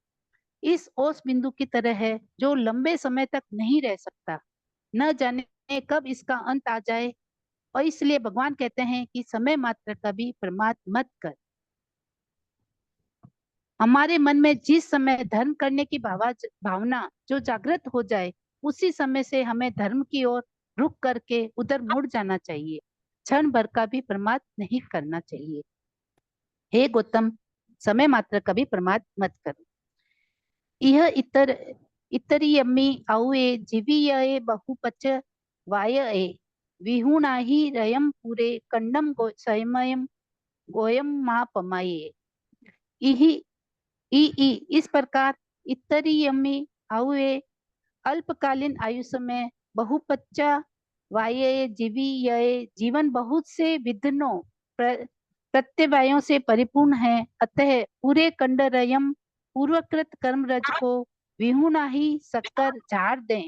Speaker 1: इस ओस बिंदु की तरह है जो लंबे समय तक नहीं रह सकता। न जाने कब इसका अंत आ जाए। और इसलिए भगवान कहते हैं कि समय मात्र का भी प्रमाद मत कर। हमारे मन में जिस समय धर्म करने की भावना जो जागृत हो जाए, उसी समय से हमें धर्म की ओर रुक करके उधर मुड़ जाना चाहिए। क्षण भर का भी प्रमाद नहीं करना चाहिए। हे गौतम, समय मात्र का भी प्रमाद मत करो। यह इतरी यम्मी औए जीवीय बहुपच वाय विहुणाहि रयम पूरे कंडम संयमयम गोयम मा पमाये। इस प्रकार इतरी यम्मी औए अल्पकालीन आयुष्य में बहुपच्चा वाय जीवीय जीवन बहुत से विघ्नों प्रत्यवायों से परिपूर्ण है। अतः पूरे कंडरयम पूर्वकृत कर्म रज को विहुणा ही शक्कर झाड़ दें।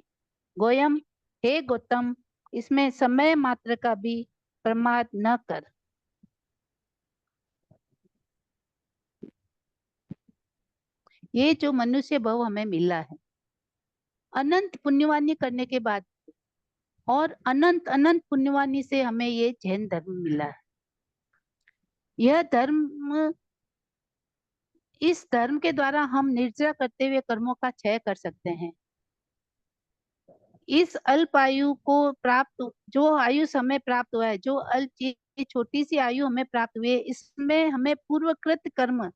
Speaker 1: गोयम हे गौतम, इसमें समय मात्र का भी प्रमाद न कर। ये जो मनुष्य भव हमें मिला है, अनंत पुण्यवानी करने के बाद और अनंत अनंत पुण्यवानी से हमें ये जैन धर्म मिला है। यह धर्म, इस धर्म के द्वारा हम निर्जरा करते हुए कर्मों का क्षय कर सकते हैं। इस अल्प आयु को प्राप्त, जो आयु हमें प्राप्त हुआ है, जो अल्प छोटी सी आयु हमें प्राप्त हुई है, इसमें हमें पूर्वकृत कर्म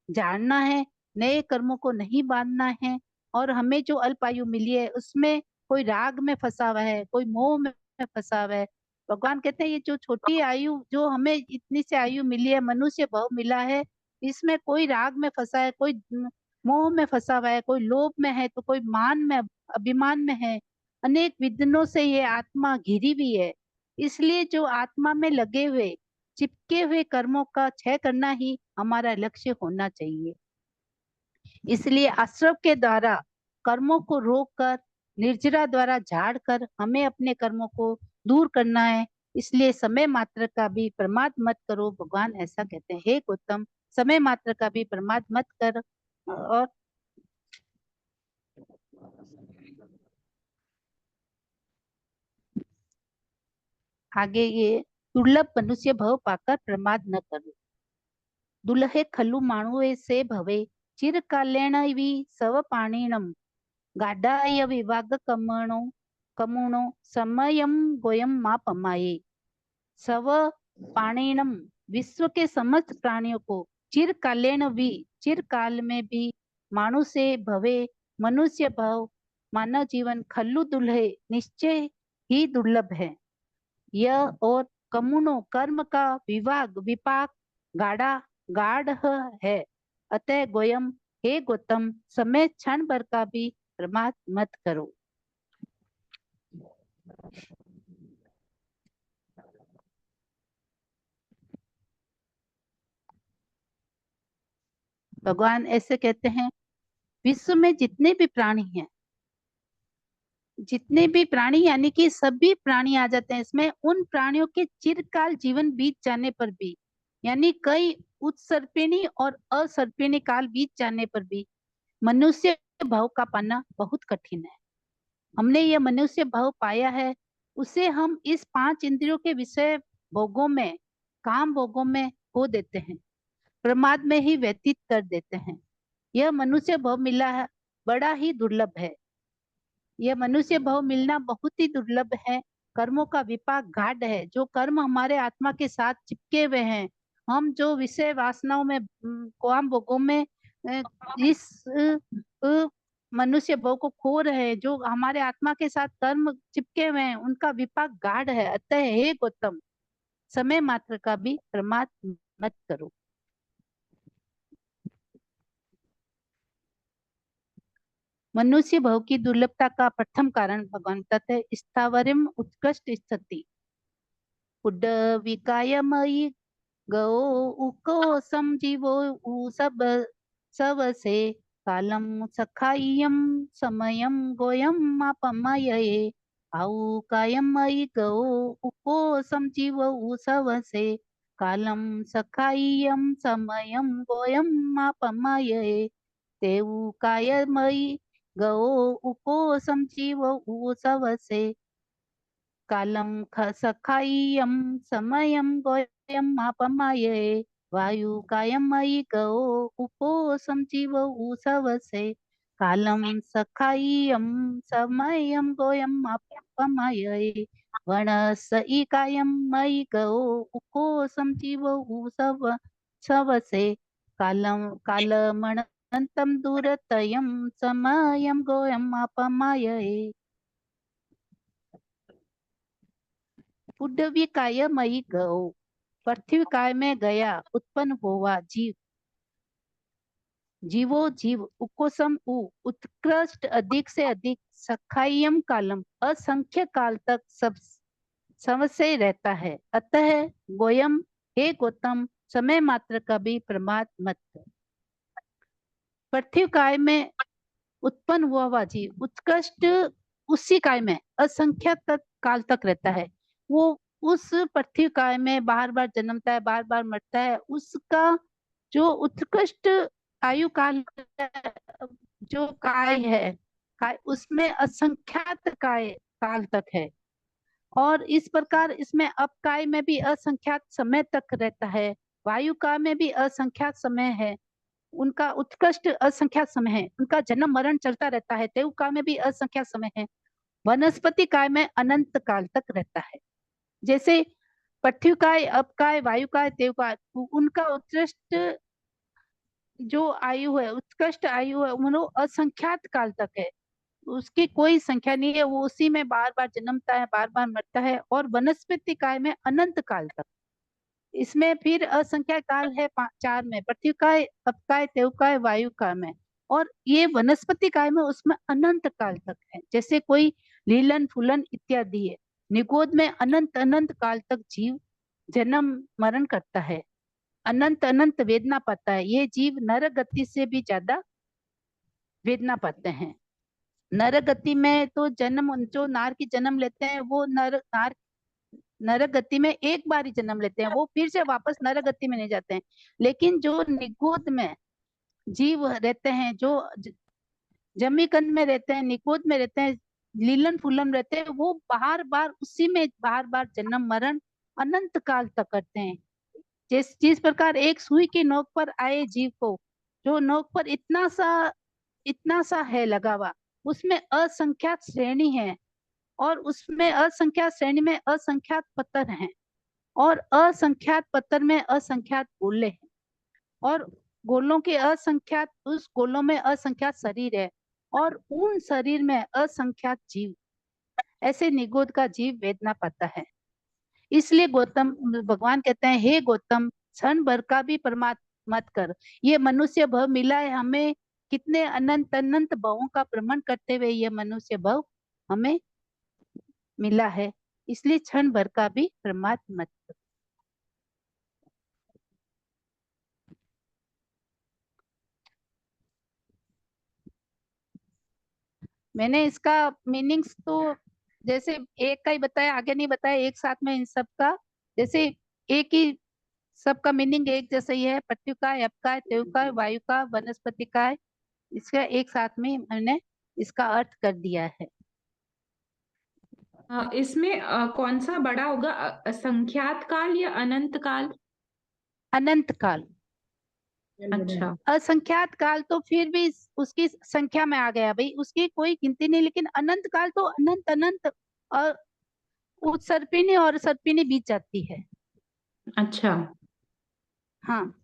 Speaker 1: जानना है, नए कर्मों को नहीं बांधना है। और हमें जो अल्प आयु मिली है उसमें कोई राग में फंसा हुआ है, कोई मोह में फंसा हुआ है, भगवान कहते हैं ये जो छोटी आयु, जो हमें इतनी सी आयु मिली है, मनुष्य भाव मिला है, इसमें कोई राग में फंसा है, कोई मोह में फंसा हुआ है, कोई लोभ में है, तो कोई मान में, अभिमान में है। अनेक विघ्नों से ये आत्मा घिरी हुई है। इसलिए जो आत्मा में लगे हुए चिपके हुए कर्मों का क्षय करना ही हमारा लक्ष्य होना चाहिए। इसलिए आश्रम के द्वारा कर्मों को रोककर, निर्जरा द्वारा झाड़ कर हमें अपने कर्मों को दूर करना है। इसलिए समय मात्र का भी प्रमाद मत करो, भगवान ऐसा कहते हैं। हे गौतम, समय मात्र का भी प्रमाद मत कर। और आगे ये दुर्लभ मनुष्य भव पाकर प्रमाद न करो। दुलहे खलु माणुए से भवे चिरकालेण वि सव पाणिनम गाढाय विभाग कमणो कमुणो समयम गोयम मा पमाये। सव पाणिनम, विश्व के समस्त प्राणियों को, चिरकालेण भी, चिरकाल में भी, मानु से भवे, मनुष्य भव, मानव जीवन, खल्लु दुल्हे, निश्चय ही दुर्लभ है। यह और कमुनो, कर्म का विभाग, विपाक, गाढ़ा, गाढ़ है। अतः गोयम, हे गौतम, समय क्षण भर का भी प्रमाद मत करो। भगवान ऐसे कहते हैं, विश्व में जितने भी प्राणी हैं, जितने भी प्राणी यानी कि सभी प्राणी आ जाते हैं इसमें, उन प्राणियों के चिरकाल जीवन बीत जाने पर भी, यानी कई उत्सर्पिणी और असर्पिणी काल बीत जाने पर भी मनुष्य भाव का पाना बहुत कठिन है। हमने ये मनुष्य भाव पाया है, उसे हम इस 5 इंद्रियों के विषय भोगों में, काम भोगों में खो देते हैं, प्रमाद में ही व्यतीत कर देते हैं। यह मनुष्य भाव मिला है, बड़ा ही दुर्लभ है। यह मनुष्य भाव मिलना बहुत ही दुर्लभ है। कर्मों का विपाक गाढ़ है। जो कर्म हमारे आत्मा के साथ चिपके हुए हैं, हम जो विषय वासनाओं में, काम भोगों में इस मनुष्य भाव को खो रहे हैं, जो हमारे आत्मा के साथ कर्म चिपके हुए हैं, उनका विपाक गाढ़ है। अतः हे गौतम, समय मात्र का भी प्रमाद मत करो। मनुष्य भाव की दुर्लभता का प्रथम कारण भगवान कहते हैं स्थावरम उत्कृष्ट स्थिति। उड्डविकायमयि गो उको समजीवो उ सब सबसे कालम सखायम समयम गोयम अपमये। आउ कायमयि गो उको समजीवो उ सबसे कालम सखायम समयम गोयम अपमये। तेऊ कायमयि गो उको समजीवो उ सबसे कालम सखायम समयम गोयम अपमये। वायु कायमयि गो उपो समजीव उसवसे कालम सखायम समयम गोयम अपमये। वनस इकायमयि गो उको समजीव उसव सवसे कालम कालमणंतम दूरतयम समयम गोयम अपमये। उड्डवी कायमयि गौ, पृथ्वी काय में गया, उत्पन्न हुआ जीव, जीवो जीव, उकोसम उ, उत्कृष्ट, अधिक से अधिक, सखायम कालम, असंख्य काल तक सब सबसे रहता है। अतः गोयम, हे गौतम, समय मात्र का भी प्रमाद मत कर। पृथ्वी काय में उत्पन्न हुआ जीव उत्कृष्ट, उसी काय में असंख्य तक काल तक रहता है। वो उस पृथ्वी काय में बार बार जन्मता है, बार बार मरता है। उसका जो उत्कृष्ट आयु काल, जो काय है, काय उसमें असंख्यात काय काल तक है। और इस प्रकार इसमें अपकाय में भी असंख्यात समय तक रहता है। वायु काल में भी असंख्यात समय है, उनका उत्कृष्ट असंख्यात समय है। उनका जन्म मरण चलता रहता है। देव काल में भी असंख्यात समय है। वनस्पति काल में अनंत काल तक रहता है। जैसे पृथ्वी काय, अपकाय, वायु काय, देव काय, उनका उत्कृष्ट जो आयु है, उत्कृष्ट आयु है, उन्होंने असंख्यात काल तक है। उसकी कोई संख्या नहीं है, वो उसी में बार बार जन्मता है, बार बार मरता है। और वनस्पति काय में अनंत काल तक। इसमें फिर असंख्य काल है चार में, पृथ्वी काय, अपकाय, तेवकाय, वायु काय में। और ये वनस्पति काय में उसमें अनंत काल तक है, जैसे कोई लीलन फूलन इत्यादि है। निगोद में अनंत अनंत काल तक जीव जन्म मरण करता है, अनंत अनंत वेदना पाता है। ये जीव नर गति से भी ज्यादा वेदना पाते हैं। नर गति में तो जन्म, जो नार की जन्म लेते हैं वो नर गति में एक बार ही जन्म लेते हैं, वो फिर से वापस नर गति में नहीं जाते हैं। लेकिन जो निगोद में जीव रहते हैं, जो जमीकंद में रहते हैं, निगोद में रहते हैं, लीलन फूलन रहते हैं, वो बार बार उसी में बार बार जन्म मरण अनंत काल तक करते हैं। जिस प्रकार एक सुई की नोक पर आए जीव को, जो नोक पर इतना सा है लगा हुआ, उसमें असंख्यात श्रेणी है, और उसमें असंख्यात श्रेणी में असंख्यात पत्थर हैं, और असंख्यात पत्थर में असंख्यात गोले हैं, और गोलों के असंख्यात, उस गोलों में असंख्यात शरीर है, और उन शरीर में असंख्यात जीव। ऐसे निगोद का जीव वेदना पाता है। इसलिए गौतम भगवान कहते हैं, हे गौतम, क्षण भर का भी प्रमाद मत कर। ये मनुष्य भव मिला है हमें, कितने अनंत अनंत भवों का भ्रमण करते हुए ये मनुष्य भव हमें मिला है, इसलिए क्षण भर का भी प्रमाद मत कर। मैंने इसका मीनिंग्स तो जैसे एक का ही बताया, आगे नहीं बताया, एक साथ में इन सब का, जैसे एक ही सबका मीनिंग एक जैसा ही है। पृथ्वी का, अप का, तेव का, वायु का, वनस्पति का, इसका एक साथ में मैंने इसका अर्थ कर दिया है।
Speaker 2: इसमें कौन सा बड़ा होगा, असंख्यात काल या अनंत काल?
Speaker 1: अनंत काल।
Speaker 2: अच्छा।
Speaker 1: असंख्यात काल तो फिर भी उसकी संख्या में आ गया भाई, उसकी कोई गिनती नहीं। लेकिन अनंत काल तो अनंत अनंत, और उस सर्पिणी और सर्पिणी बीत जाती है।
Speaker 2: अच्छा।
Speaker 1: हाँ,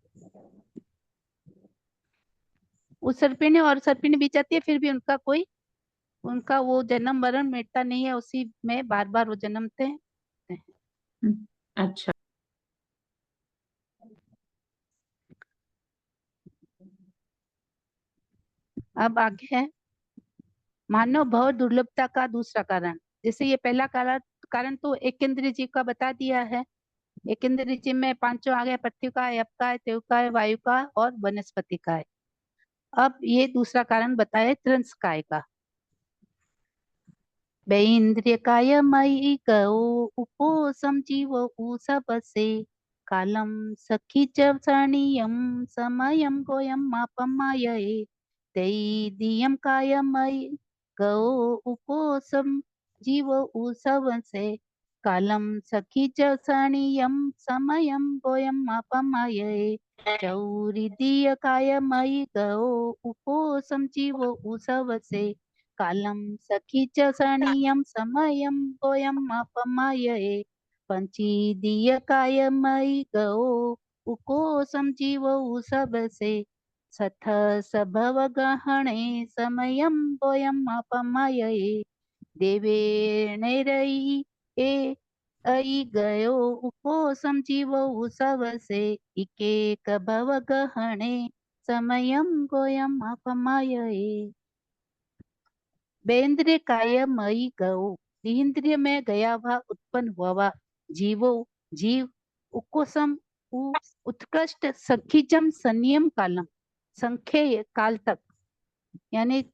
Speaker 1: उस सर्पिणी और सर्पिणी बीत जाती है, फिर भी उनका वो जन्म मरण मिटता नहीं है, उसी में बार बार वो जन्मते हैं।
Speaker 2: अच्छा।
Speaker 1: अब आगे है मानव भव दुर्लभता का दूसरा कारण। जैसे ये पहला कारण तो एकेंद्रीय जीव का बता दिया है। एकेंद्रीय जीव में पांचों आ गया, पृथ्वी का, अप का, तेव का, वायु का और वनस्पति का है। अब ये दूसरा कारण बताए त्रंस काय का। इंद्रिय काय मयि गौ उपोसम जीव सब से कालम सखी च सरणीयम समयम गोयम मापमाये दैदियम काय मयि गौ उपोसम जीव सब से कालम सखी च सरणीयम समयम गोयम मापमाये चौरिदीय काय मयि गौ उपोसम जीव सब से कालम सखी च सरणीयम समयम गोयम अपमाये पंचीदीय काय मयि गौ उकोसम जीव सब से सथ सभव गहणे समयम गोयम अपमाये देवे नैरई ए अई गयो उपोसम जीव सब से इके भव गहणे समयम गोयम अपमाये। बेन्द्रिय काय मयि गौ, इंद्रिय में गया हुआ, उत्पन्न हुआ जीव उकोसम उत्कृष्ट सखीजम संयम कालम, संख्य काल तक, यानी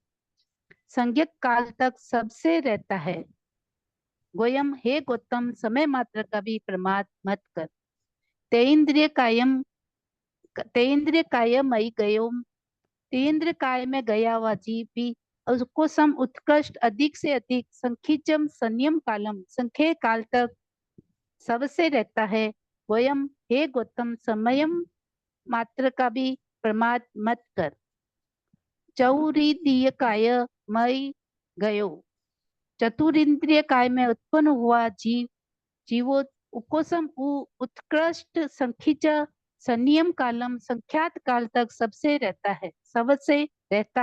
Speaker 1: संज्ञक काल तक सबसे रहता है। गोयम, हे गौतम, समय मात्र का भी प्रमाद मत कर। तेन्द्रिय काय मयि गयो, तेन्द्र काय में गया हुआ जीव भी उसको सम उत्कृष्ट, अधिक से अधिक, संखिचम संयम कालम, संख्य काल तक सबसे रहता है। वयम, हे गौतम, समयम मात्र का भी प्रमाद मत कर। चौरिदीय काय मयि गयो, चतुरिंद्रिय काय में उत्पन्न हुआ जीवो उकोसम उत्कृष्ट संखिच संयम कालम, संख्यात काल तक सबसे रहता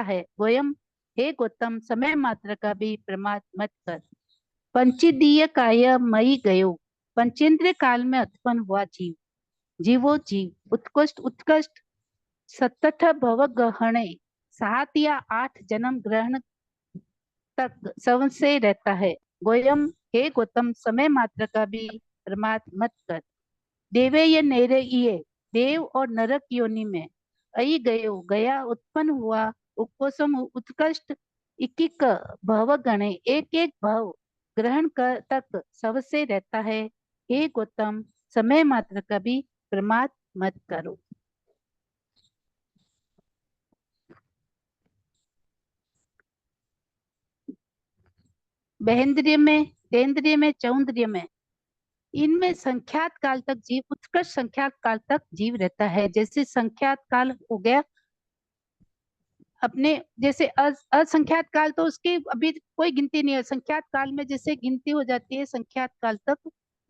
Speaker 1: है, वयम, हे गौतम समय मात्र का भी प्रमाद मत कर। पंचदीय काय मई गयो, पंचेंद्रिय काल में उत्पन्न हुआ जीव। जीवो जीव उत्कृष्ट उत्कृष्ट सतत भव गहणे 7 या 8 जन्म ग्रहण तक सबसे रहता है। गोयम हे गौतम समय मात्र का भी प्रमाद मत कर। देवे ये नेरे ये देव और नरक योनि में अई गयो गया उत्पन्न हुआ उपकोसम उत्कृष्ट इकिक भव गणे एक एक भव ग्रहण कर तक सबसे रहता है। हे गौतम समय मात्र का भी प्रमाद मत करो। बहेंद्रिय में, तेंद्रिय में, चौंद्रिय में, इनमें संख्यात काल तक जीव उत्कृष्ट संख्यात काल तक जीव रहता है। जैसे संख्यात काल हो गया अपने, जैसे असंख्यात काल तो उसकी अभी कोई गिनती नहीं है। संख्यात काल में जैसे गिनती हो जाती है संख्यात काल तक,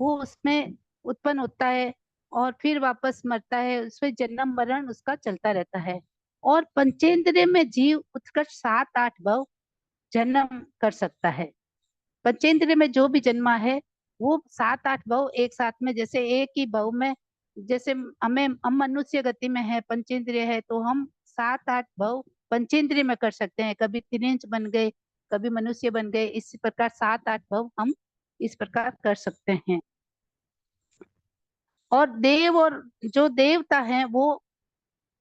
Speaker 1: वो उसमें उत्पन्न होता है और फिर वापस मरता है, उसमें जन्म मरण उसका चलता रहता है। और पंचेंद्रिय में जीव उत्कृष्ट 7-8 भव जन्म कर सकता है। पंचेंद्रिय में जो भी जन्मा है वो 7-8 भव एक साथ में, जैसे एक ही भव में, जैसे हम मनुष्य गति में है पंचेंद्रिय है तो हम 7-8 भव पंचेंद्रिय में कर सकते हैं। कभी तिरिंच बन गए, कभी मनुष्य बन गए, इसी प्रकार 7-8 भव हम इस प्रकार कर सकते हैं। और देव और जो देवता है वो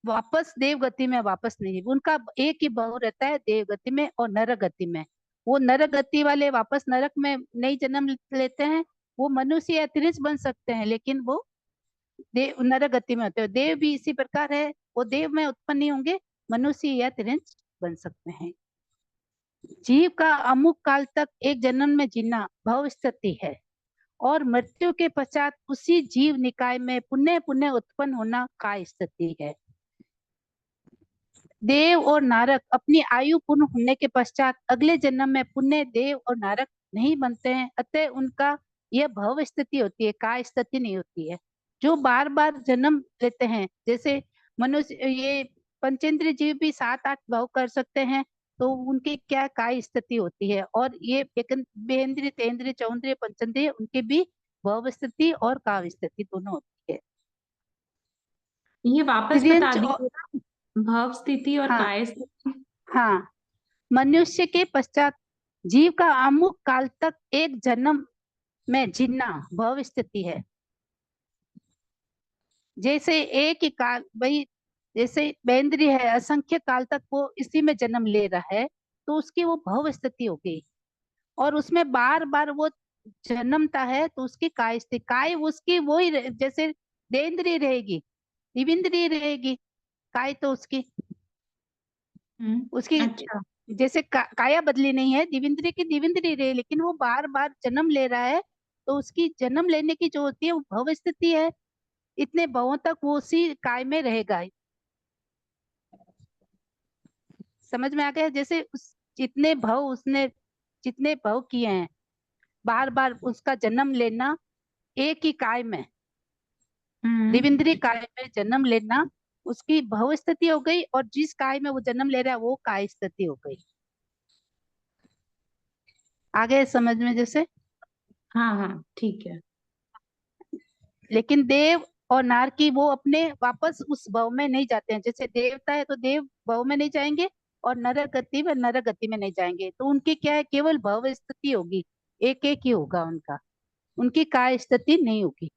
Speaker 1: वापस देव गति में वापस नहीं, उनका एक ही भाव रहता है देव गति में और नरक गति में। वो नरक गति वाले वापस नरक में नहीं जन्म लेते हैं, वो मनुष्य या तिरिंच बन सकते हैं लेकिन वो देव नरक गति में होते हैं। देव भी इसी प्रकार है, वो देव में उत्पन्न नहीं होंगे, मनुष्य या तिरिंच बन सकते हैं। जीव का अमुक काल तक एक जन्म में जीना भव स्थिति है और मृत्यु के पश्चात उसी जीव निकाय में पुनः पुनः उत्पन्न होना काय स्थिति है। देव और नारक अपनी आयु पूर्ण होने के पश्चात अगले जन्म में पुण्य देव और नारक नहीं बनते हैं, अतः उनका यह भव स्थिति होती है, काय स्थिति नहीं होती है। जो बार बार जन्म लेते हैं, जैसे मनुष्य ये पंचेंद्रिय जीव भी 7-8 भव कर सकते हैं, तो उनकी क्या काय स्थिति होती है। और ये बेंद्रिय, तेंद्रिय, चौंद्रिय, पंचेंद्रिय उनकी भी भव स्थिति और काव्य स्थिति दोनों होती है।
Speaker 2: ये वापस बता दीजिए भव स्थिति और
Speaker 1: हाँ,
Speaker 2: काय स्थिति।
Speaker 1: हाँ, मनुष्य के पश्चात जीव का अमुक काल तक एक जन्म में जीना भव स्थिति है। जैसे एक ही काल भाई, जैसे बेंद्री है असंख्य काल तक वो इसी में जन्म ले रहा है, तो उसकी वो भव स्थिति हो गई। और उसमें बार बार वो जन्मता है तो उसकी काय स्थिति, काय उसकी वही जैसे देंद्री रहेगी, दिविंद्री रहेगी, काय तो उसकी
Speaker 2: अच्छा,
Speaker 1: जैसे काया बदली नहीं है, दिविंद्री की दिविंद्री रहे, लेकिन वो बार बार जन्म ले रहा है तो उसकी जन्म लेने की जो होती है वो भव स्थिति है। इतने भवों तक वो उसी काय में रहेगा। समझ में आ गया? जैसे जितने भव उसने जितने भव किए हैं, बार बार उसका जन्म लेना एक ही काय में, दिविंद्री काय में जन्म लेना, उसकी भव स्थिति हो गई। और जिस काय में वो जन्म ले रहा है वो काय स्थिति हो गई। आगे समझ में? जैसे
Speaker 2: हाँ हाँ ठीक है।
Speaker 1: लेकिन देव और नार की वो अपने वापस उस भव में नहीं जाते हैं। जैसे देवता है तो देव भव में नहीं जाएंगे और नरक गति में नरक गति में नहीं जाएंगे, तो उनकी क्या है, केवल भव स्थिति होगी, एक एक ही होगा उनका, उनकी काय स्थिति नहीं होगी।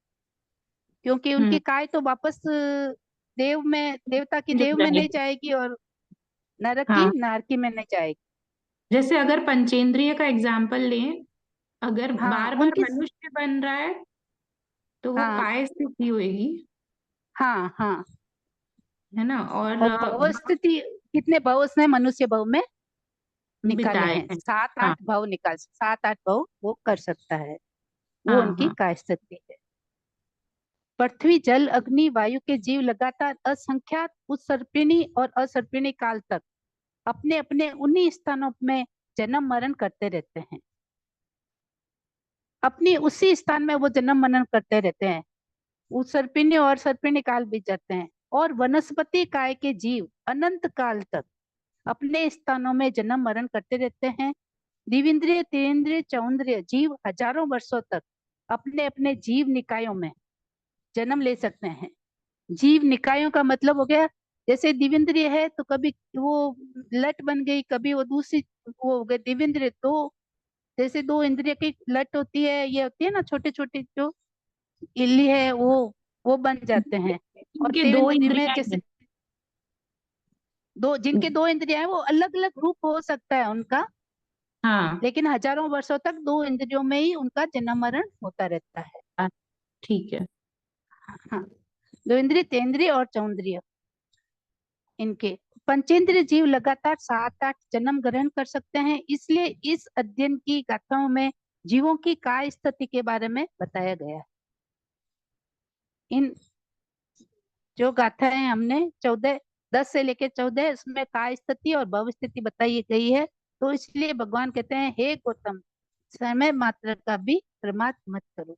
Speaker 1: क्योंकि उनकी काय तो वापस देव में, देवता की देव में नहीं जाएगी और नरक की
Speaker 2: हाँ,
Speaker 1: नारकी में नहीं जाएगी।
Speaker 2: जैसे अगर पंचेंद्रिय का एग्जाम्पल लें, अगर
Speaker 1: हाँ,
Speaker 2: बार बार
Speaker 1: उनकी
Speaker 2: मनुष्य बन रहा है तो वो
Speaker 1: हाँ,
Speaker 2: काय स्थिति होगी,
Speaker 1: हाँ, हाँ।
Speaker 2: है ना। और
Speaker 1: और भव स्थिति कितने भव उसने मनुष्य भव में निकाले
Speaker 2: बिताए
Speaker 1: हैं?
Speaker 2: हैं।
Speaker 1: 7-8
Speaker 2: हाँ
Speaker 1: भव निकाल, 7-8 भव वो कर सकता है, वो
Speaker 2: हाँ
Speaker 1: उनकी
Speaker 2: हाँ।
Speaker 1: काय स्थिति है। पृथ्वी जल अग्नि वायु के जीव लगातार असंख्यात उत्सर्पिणी और असर्पिणी काल तक अपने अपने उन्हीं स्थानों में जन्म मरण करते रहते हैं। अपनी उसी स्थान में वो जन्म मरण करते रहते हैं। उत्सर्पिणी और सर्पिणी काल बीत जाते हैं। और वनस्पति काय के जीव अनंत काल तक अपने स्थानों में जन्म मरण करते रहते हैं। दिविंद्रिय, तेंद्रिय, चौंद्रिय जीव हजारों वर्षों तक अपने अपने जीव निकायों में जन्म ले सकते हैं। जीव निकायों का मतलब हो गया, जैसे दिविंद्रिय है तो कभी वो लट बन गई, कभी वो दूसरी वो हो गए दिविंद्रिय। दो, जैसे दो इंद्रिय की लट होती है, ये होती है ना छोटे छोटे जो इल्ली है, वो बन जाते हैं। और
Speaker 2: इनके दो
Speaker 1: तेविंद्रिय में
Speaker 2: इंद्रियां
Speaker 1: जैसे
Speaker 2: हैं।
Speaker 1: दो, जिनके दो इंद्रियां हैं वो अलग अलग रूप हो सकता है उनका,
Speaker 2: हाँ
Speaker 1: लेकिन हजारों वर्षों तक दो इंद्रियों में ही उनका जन्म मरण होता रहता है।
Speaker 2: ठीक है।
Speaker 1: हाँ, दो इंद्रिय, तेंद्रिय और चौंद्रिय, इनके पंचेंद्रिय जीव लगातार 7-8 जन्म ग्रहण कर सकते हैं। इसलिए इस अध्ययन की गाथाओं में जीवों की काय स्थिति के बारे में बताया गया है। इन जो गाथाएं हमने 10 से लेकर 14, इसमें काय स्थिति और भव स्थिति बताई गई है। तो इसलिए भगवान कहते हैं, हे गौतम, समय मात्र का भी प्रमाद मत करो।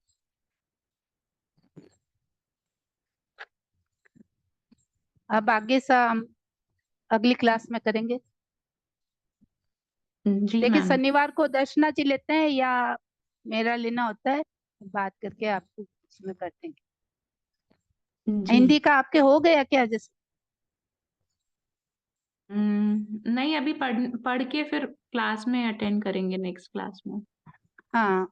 Speaker 1: अब आगे से हम अगली क्लास में करेंगे।
Speaker 2: जी
Speaker 1: लेकिन
Speaker 2: मैम।
Speaker 1: शनिवार को दर्शना जी लेते हैं या मेरा लेना होता है, बात करके आपको इसमें कर देंगे।
Speaker 2: जी
Speaker 1: हिंदी का आपके हो गया क्या? जैसे
Speaker 2: नहीं, अभी पढ़ के फिर क्लास में अटेंड करेंगे, नेक्स्ट क्लास में
Speaker 1: हाँ,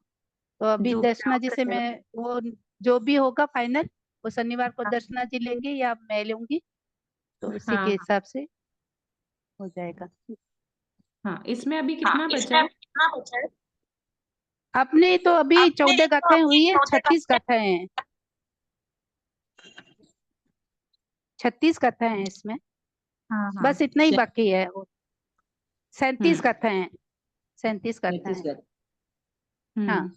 Speaker 1: तो अभी
Speaker 2: जो
Speaker 1: दर्शना जी से मैं वो जो भी होगा फाइनल, वो शनिवार को दर्शना जी लेंगे या मैं लूंगी, तो उसी के
Speaker 2: हाँ
Speaker 1: हिसाब से हो जाएगा।
Speaker 2: हाँ, इसमें अभी कितना बचा है?
Speaker 1: अपने तो अभी 14 गाथाएं हुई है, 36 गाथाएं हैं, 36 गाथाएं हैं इसमें,
Speaker 2: हाँ हाँ।
Speaker 1: बस इतना ही बाकी है। 37 गाथाएं हैं, 37 गाथाएं
Speaker 3: 37
Speaker 1: हैं।
Speaker 2: हम्म
Speaker 1: हाँ,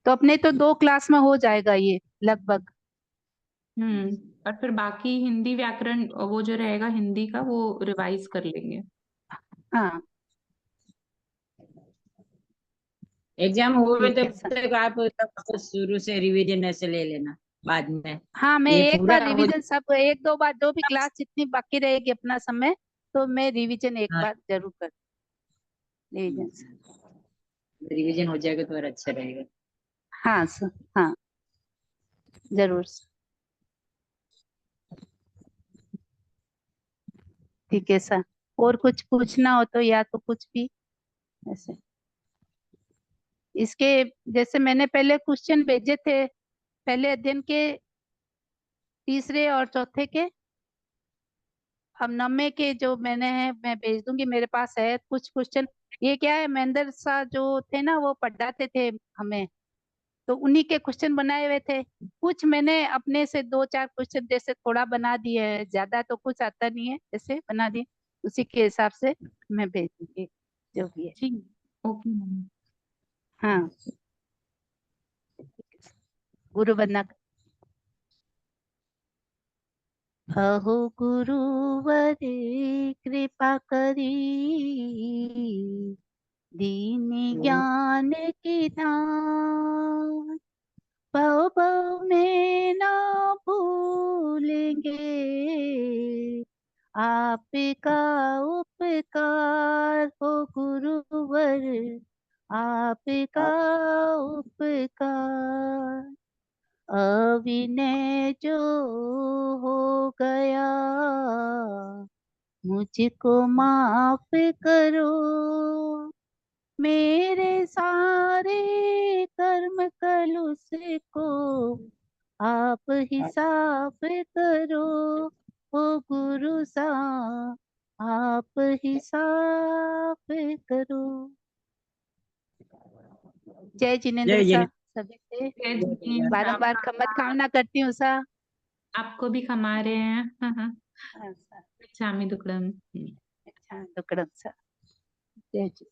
Speaker 1: तो अपने तो 2 क्लास में हो जाएगा ये लगभग।
Speaker 2: और फिर बाकी हिंदी व्याकरण वो जो रहेगा हिंदी का वो रिवाइज कर लेंगे।
Speaker 1: हाँ
Speaker 3: एग्जाम हुए
Speaker 1: ठीक है
Speaker 3: तब
Speaker 1: सर।
Speaker 3: तक आप तब शुरू से रिवीजन ऐसे ले लेना बाद में।
Speaker 1: हाँ, मैं
Speaker 3: ये
Speaker 1: एक
Speaker 3: पूरा
Speaker 1: बार
Speaker 3: हो
Speaker 1: रिवीजन सब 1-2 बार जो भी क्लास जितनी बाकी रहेगी अपना समय, तो मैं रिवीजन एक
Speaker 3: हाँ,
Speaker 1: बार जरूर कर रिवीजन सर।
Speaker 3: रिवीजन हो जाएगा तो और अच्छा रहेगा।
Speaker 1: हाँ सर, हाँ जरूर सर। ठीक है सर, और कुछ पूछना हो तो, या तो कुछ भी ऐसे इसके, जैसे मैंने पहले क्वेश्चन भेजे थे पहले अध्ययन के, तीसरे और चौथे के। अब नवे के जो मैंने है मैं भेज दूंगी, मेरे पास है कुछ क्वेश्चन। ये क्या है, महेंद्र शाह जो थे ना वो पढ़ाते थे हमें, तो उन्हीं के क्वेश्चन बनाए हुए थे। कुछ मैंने अपने से 2-4 क्वेश्चन जैसे थोड़ा बना दिए है, ज्यादा तो कुछ आता नहीं है, जैसे बना दिए, उसी के हिसाब से मैं भेज दूंगी जो भी है।
Speaker 2: ठीक, ओके मैम।
Speaker 1: हाँ, गुरु वंदना। अहो गुरुवर कृपा करी, दीन ज्ञान की दान, भव भव में ना भूलेंगे, आपका उपकार हो गुरुवर, आपका उपकार। अविनय जो हो गया, मुझको माफ करो, मेरे सारे कर्म कलुष को आप हिसाब करो, ओ गुरु सा आप हिसाब करो। जय जिनेन्द्र
Speaker 3: जय
Speaker 1: सा,
Speaker 3: जय।
Speaker 1: सभी से
Speaker 2: जय जिनेन्द्र साहब,
Speaker 1: बारंबार क्षमत कामना करती हूँ सा।
Speaker 2: आपको भी खमा रहे हैं। हाँ हाँ।
Speaker 1: हाँ, सा।
Speaker 2: स्वामी दुक्कडम।
Speaker 1: अच्छा, दुक्कडम सा। जय जी।